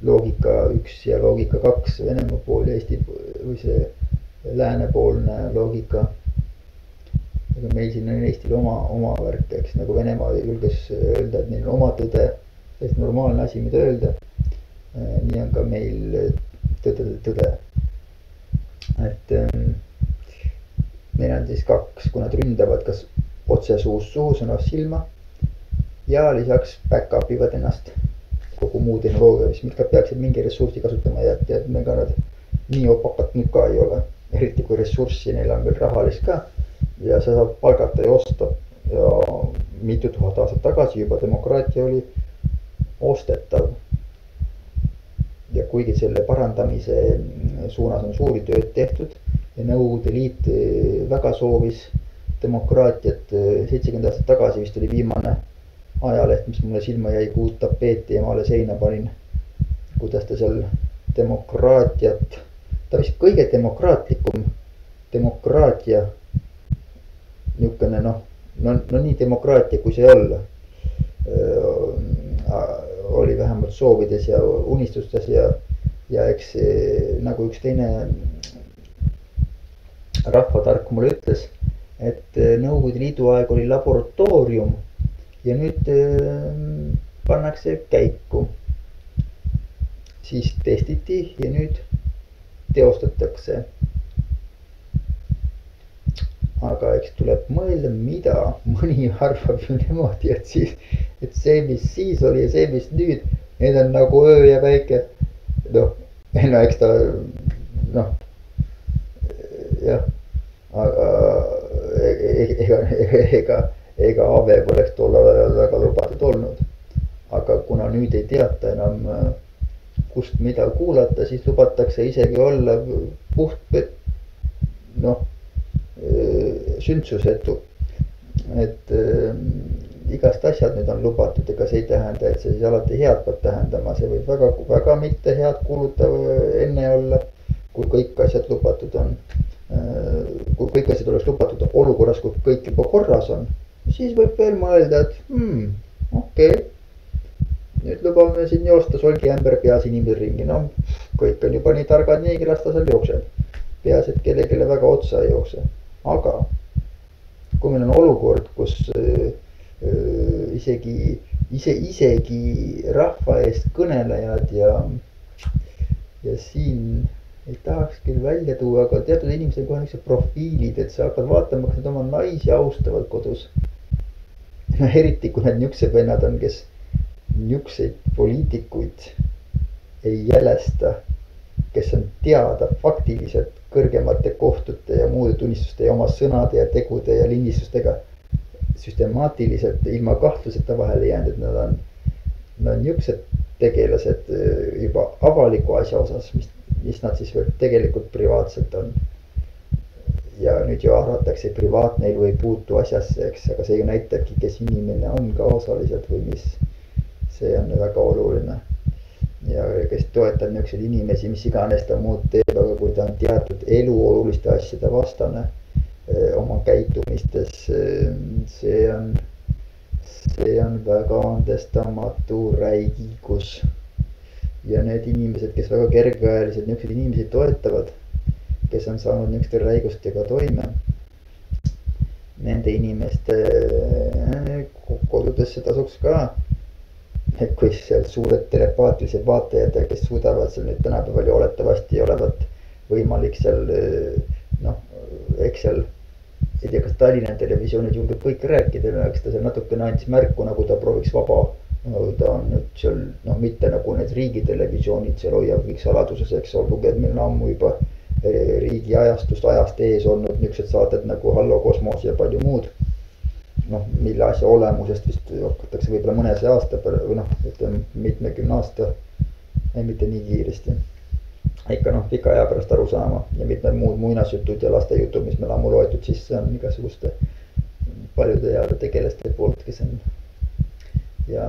Speaker 1: loogika 1 ja loogika 2 Venemaa pool ja Eesti või see läänepoolne loogika. Aga meil siin on Eestil oma värk, eks nagu Venemaa julges öelda, et neil on oma tõde, see normaalne asi, mida öelda. Nii on ka meil tõde. Et meil on siis 2, kui nad ründavad kas otse suust suhu, sõnast silma ja lisaks back up ivad ennast kogu muu tehnoloogia, mis nad peaksid mingi ressursi kasutama ja ega nad nii opakat nüüd ka ei ole. Eriti kui ressurssi neil on veel rahalist ka ja sa saab palgata ja osta ja mitu tuhat aastat tagasi juba demokraatia oli ostetav. Ja kuigi selle parandamise suunas on suuri tööd tehtud ja Nõukogude Liit väga soovis demokraatiat, 70 aastat tagasi vist oli viimane ajaleht, mis mulle silma jäi, kui uut tapeeti emale seina panin, kuidas ta seal demokraatiat, ta vist kõige demokraatlikum demokraatia, niisugune no nii demokraatia kui see olla, oli vähemalt soovides ja unistustes ja eks nagu üks teine rahvatark mulle ütles, et Nõukogude Liidu aeg oli laboratoorium ja nüüd pannakse käiku. Siis testiti ja nüüd teostatakse. aga eks tuleb mõelda, mida mõni arvab ju niimoodi, et see, mis siis oli ja see, mis nüüd, need on nagu öö ja päike. No eks ta, jah, aga ega Aave poleks tollal ajal väga lubatud olnud. Aga kuna nüüd ei teata enam, kust mida kuulata, siis lubatakse isegi olla sündsusetu. Et igast asjad nüüd on lubatud, ega see ei tähenda, et see siis alati head peab tähendama, see võib väga mitte head kuulutav enne olla, kui kõik asjad lubatud on. Kui kõik asjad oleks lubatud olukorras, kui kõik juba korras on, siis võib veel mõelda, et okei. Nüüd lubame siin joosta solgiämber peas inimesel ringi. No kõik on juba nii targad, niigi las ta seal jookseb. Peas, et kellelegi väga otsa ei jookse. Aga kui meil on olukord, kus isegi rahva eest kõnelejad ja siin ei tahaks küll välja tuua, aga teatud inimesel kohe niisugused profiilid, et sa hakkad vaatama, kas need oma naisi austavad kodus. No eriti, kui need niisugused vennad on, kes niisuguseid poliitikuid ei jälesta, kes on teada faktiliselt kõrgemate kohtute ja muude tunnistuste ja oma sõnade ja tegude ja lindistustega süstemaatiliselt ilma kahtluseta vahele jäänud, et nad on niisugused tegelased juba avaliku asja osas, mis nad siis veel tegelikult privaatselt on. Ja nüüd ju arvatakse, et privaatne elu ei puutu asjasse, eks, aga see ju näitabki, kes inimene on ka osaliselt või mis. See on väga oluline. Ja kes toetab niisuguseid inimesi, mis iganes ta muud teeb, aga kui ta on teatud eluoluliste asjade vastane oma käitumistes, see on väga andestamatu räigigus. Ja need inimesed, kes väga kergeajaliselt niisuguseid inimesi toetavad, kes on saanud niisuguste räigustega toime, nende inimeste kodudesse tasuks ka. Et kui seal suured telepaatilised vaatajad, kes suudavad seal nüüd tänapäeval ju oletavasti olevat võimalik seal, eks seal, ei tea, kas Tallinna televisioonid julgeb kõik rääkida, eks ta seal natukene andis märku, nagu ta prooviks vaba. Ta on nüüd seal, mitte nagu need riigitelevisioonid seal hoiab kõik saladuses, eks olgugi, et meil on ammu juba riigi ajast ees olnud niisugused saated nagu Hallo Kosmos ja palju muud. Mille asja olemusest vist hakatakse võib-olla mõnese aasta või ütleme mitmekümne aasta, mitte nii kiiresti. Ikka pika aja pärast aru saama ja mitmed muud muinasjutud ja lastejutud, mis meil ammu loetud sisse on igasuguste paljude heade tegelaste poolt, kes on ja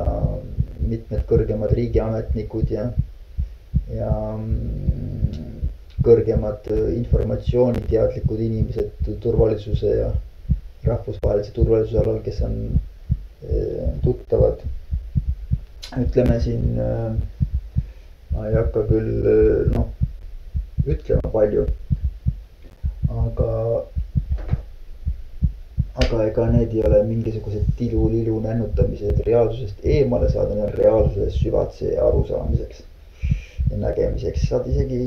Speaker 1: mitmed kõrgemad riigiametnikud ja kõrgemad informatsiooniteadlikud inimesed turvalisuse ja rahvusvahelise turvalisuse alal, kes on tuttavad. Ütleme siin, ma ei hakka küll ütlema palju, aga ega need ei ole mingisugused tilu-lilu nännutamised reaalsusest eemale saada, need on reaalsusest süvatse arusaamiseks ja nägemiseks. Saad isegi,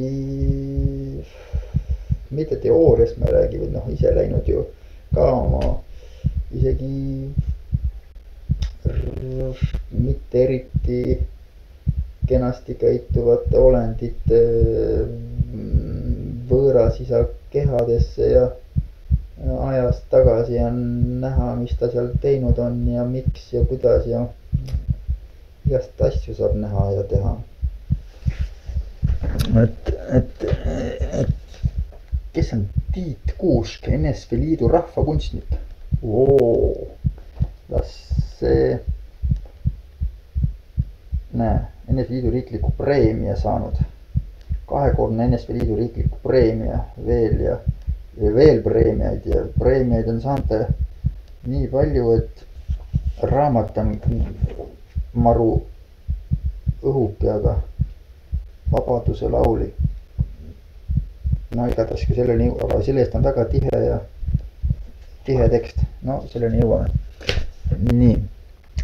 Speaker 1: mitte teooriast me räägime, ise läinud ju ka oma isegi mitte eriti kenasti käituvate olendite võõrasisa kehadesse ja ajast tagasi on näha, mis ta seal teinud on ja miks ja kuidas ja igast asju saab näha ja teha. Et kes on Tiit Kuusk, NSV Liidu rahvakunstnik? Las see, NSV Liidu riikliku preemia saanud. 2-kordne NSV Liidu riikliku preemia veel ja veel preemiaid ja preemiaid on saanud nii palju, et raamat on maru õhuke, aga Vabaduse lauli. Igatahes selleni, aga selle eest on väga tihe tekst. Selleni jõuame. Nii,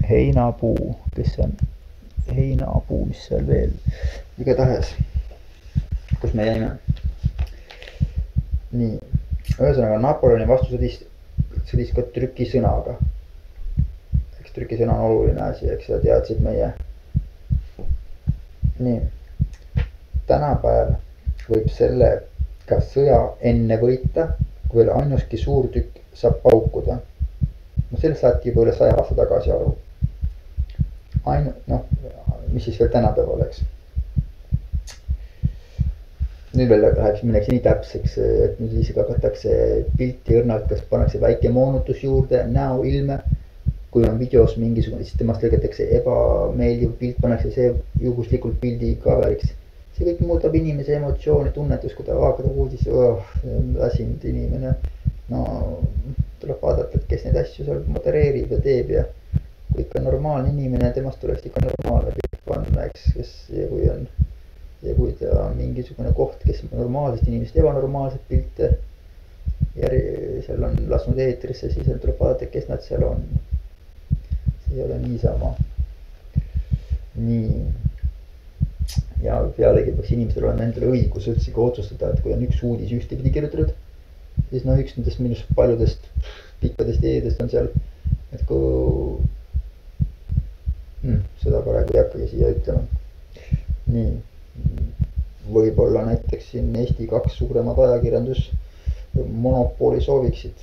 Speaker 1: heinapuu, kes on heinapuu, mis seal veel? Igatahes, kus me jäime? Nii, ühesõnaga Napoleoni vastusõdis sellist ka trükisõnaga. Eks trükisõna on oluline asi, eks sa teadsid meie. Nii, tänapäeval võib selle ka sõja enne võita, kui veel ainuski suurtükk saab paukuda. No sellest saati juba üle 100 aasta tagasi aru. Mis siis veel tänapäeval oleks. Nüüd veel läheks nii täpseks, et nüüd isegi hakatakse pilti õrnalt, kas pannakse väike moonutus juurde, näoilme. Kui on videos mingisugune, siis temast lõigatakse ebameeldiv pilt, pannakse see juhuslikult pildi kaveriks. See kõik muudab inimese emotsiooni, tunnetus, kui ta vaagada uudis, väsinud inimene. No tuleb vaadata, et kes neid asju seal modereerib ja teeb ja kui ikka normaalne inimene, temast tuleks ikka normaalne pilt panna, eks, ja kui ta on mingisugune koht, kes normaalsest inimesest ebanormaalset pilte seal on lasknud eetrisse, siis tuleb vaadata, kes nad seal on. See ei ole niisama. Nii. Ja pealegi peaks inimestel olema endale õigus üldse otsustada, et kui on üks uudis ühtepidi kirjutatud, siis üks nendest minust paljudest pikkadest ideedest on seal, et kui seda praegu ei hakkagi siia ütlema. Nii, võib-olla näiteks siin Eesti 2 suuremad ajakirjandus monopooli sooviksid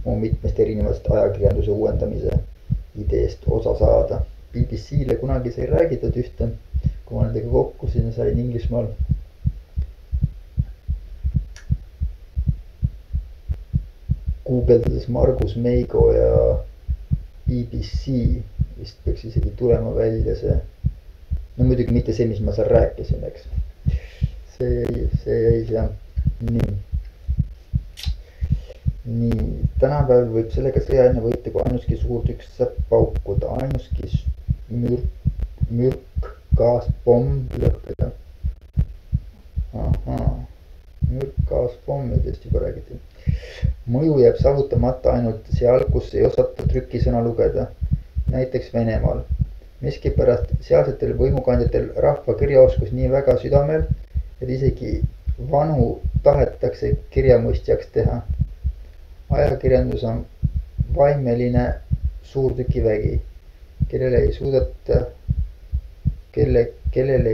Speaker 1: mitmest erinevast ajakirjanduse uuendamise ideest osa saada. BBC-le kunagi sai räägitud ühte, kui ma nendega kokku siin sain Inglismaal. Guugeldades Margus Meigo ja BBC vist peaks isegi tulema välja see. No muidugi mitte see, mis ma seal rääkisin, eks. See jäi seal. Nii, tänapäeval võib sellega sõja enne võita, kui ainuski suurtükk saab paukuda, ainuski mürk, gaas, pomm lõhkeda. Mürk, gaas, pommidest juba räägiti. Mõju jääb saavutamata ainult seal, kus ei osata trükisõna lugeda, näiteks Venemaal. Miskipärast sealsetel võimukandjatel rahva kirjaoskus nii väga südamel, et isegi vanu tahetakse kirjamõistjaks teha. Ajakirjandus on vaimeline suurtükivägi, kellele ei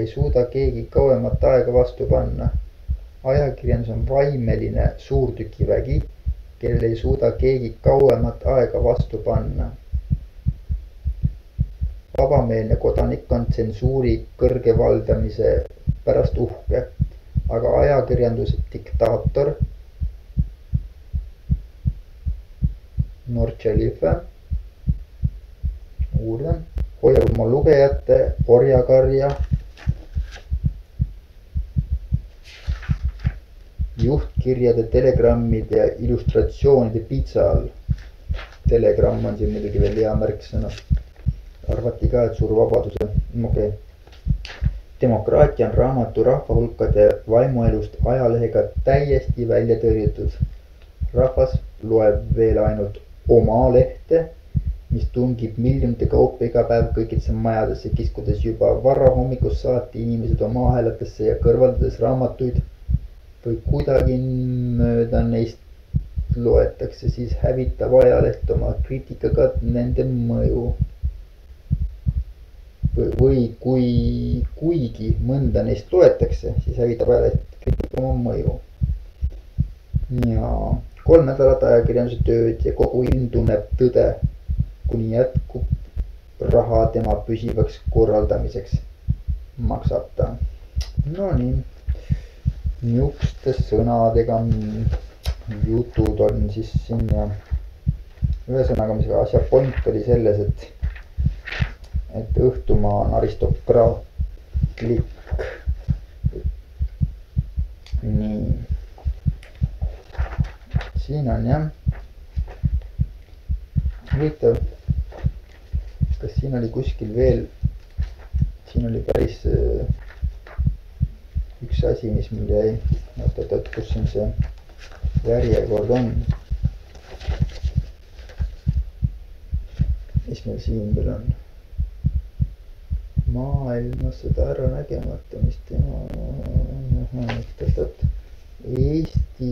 Speaker 1: suuda keegi kauemat aega vastu panna. Ajakirjandus on vaimeline suurtükivägi, kellele ei suuda keegi kauemat aega vastu panna. Vabameelne kodanik on tsensuuri kõrge valdamise pärast uhke, aga ajakirjanduse diktaator Nortšelife hoiab oma lugejate orjakarja juhtkirjade, telegrammide ja illustratsioonide pitsa all. Telegramm on siin muidugi veel hea märksõna. Arvati ka, et suur vabaduse. Okay. Demokraatia on raamatu rahvahulkade vaimuelust ajalehega täiesti välja tõrjutud. Rahvas loeb veel ainult oma lehte, mis tungib miljonite kaupa iga päev kõikidesse majadesse, kiskudes juba varahommikust saati inimesed oma ahelatesse ja kõrvaldades raamatuid või kuidagi mööda neist loetakse, siis hävitab ajaleht oma kriitikaga nende mõju. Või kuigi mõnda neist loetakse, siis hävitab ajaleht kriitika oma mõju. Ja 3 nädalat ajakirjanduse tööd ja kogu ilm tunneb tõde, kuni jätkub raha tema püsivaks korraldamiseks maksata. No nii, niisuguste sõnadega jutud on siis siin ja ühesõnaga, mis asja point oli selles, et Õhtumaa on aristokraatlik. Nii. Siin on jah, huvitav, kas siin oli kuskil veel, siin oli päris üks asi, mis mul jäi, oot, kus siin see järjekord on, mis meil siin veel on, maailmas seda ära nägemata, mis tema, Eesti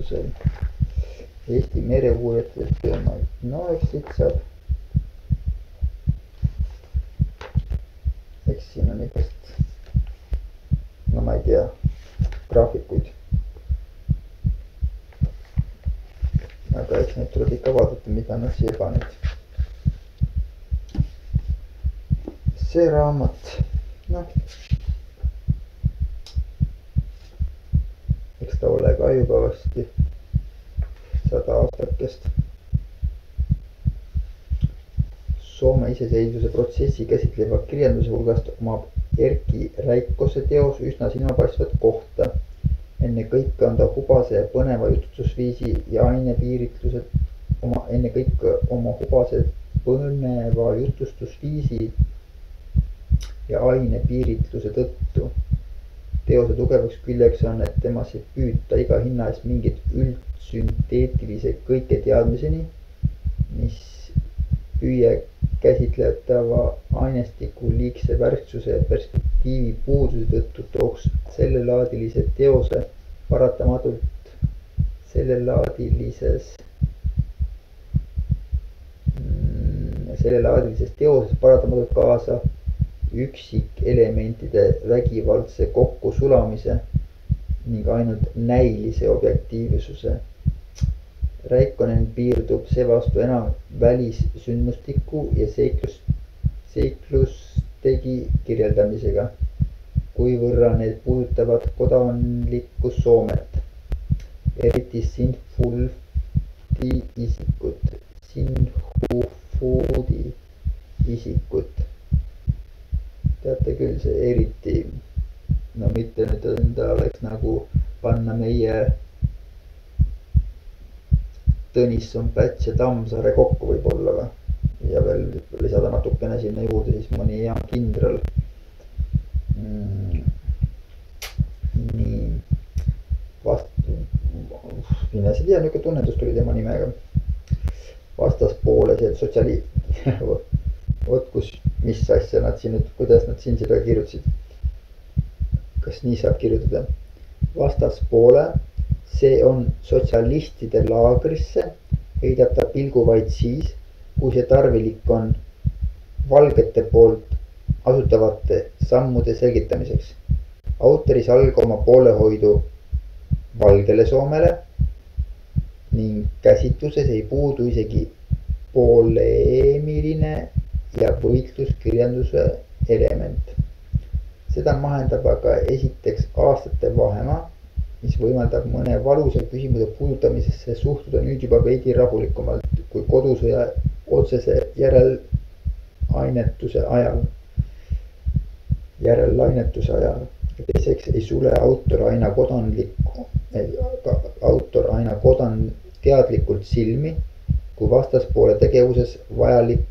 Speaker 1: kirjandusel. Eesti mereuurijate töömaid. No eks siit saab. Eks siin on igast, no ma ei tea, graafikuid. Aga eks neid tuleb ikka vaadata, mida nad siia panid. See raamat, noh, eks ta ole ka juba vasti 100 aastakest. Soome iseseisvuse protsessi käsitleva kirjanduse hulgast omab Erkki Räikkose teos üsna silmapaistvat kohta. Enne kõike on ta hubase ja põneva jutustusviisi ja ainepiiritluse oma hubase põneva jutustusviisi ja ainepiiritluse tõttu. Teose tugevaks küljeks on, et temas ei püüta iga hinna eest mingit üldsünteetilise kõike teadmiseni, mis püüe käsitletava ainestiku liigse värsksuse ja perspektiivi puuduse tõttu tooks sellelaadilises teoses paratamatult kaasa üksikelementide vägivaldse kokkusulamise ning ainult näilise objektiivsuse. Räikkonen piirdub seevastu enam välissündmustiku ja seiklustegi kirjeldamisega, kuivõrra need puudutavad kodanlikku Soomet, eriti Sinfudi isikut. Teate küll, see eriti, no mitte nüüd enda oleks nagu panna meie Tõnisson, Päts ja Tammsaare kokku võib-olla või? Ja veel lisada natukene sinna juurde siis mõni hea kindral. Nii, mine see tea, niisugune tunnetus tuli tema nimega. Vastaspoole see vot kus, mis asja nad siin nüüd, kuidas nad siin seda kirjutasid. Kas nii saab kirjutada? Vastaspoole, see on sotsialistide laagrisse, heidab ta pilgu vaid siis, kui see tarvilik on valgete poolt asutavate sammude selgitamiseks. Autori salg oma poolehoidu valgele Soomele ning käsitluses ei puudu isegi poleemiline ja võitluskirjanduse element. Seda mahendab aga esiteks aastate vahemaa, mis võimaldab mõne valusa küsimuse puudutamisesse suhtuda nüüd juba veidi rahulikumalt kui kodusõja otsese järellainetus ajal. Teiseks ei sule autor aina teadlikult silmi, kui vastaspoole tegevuses vajalik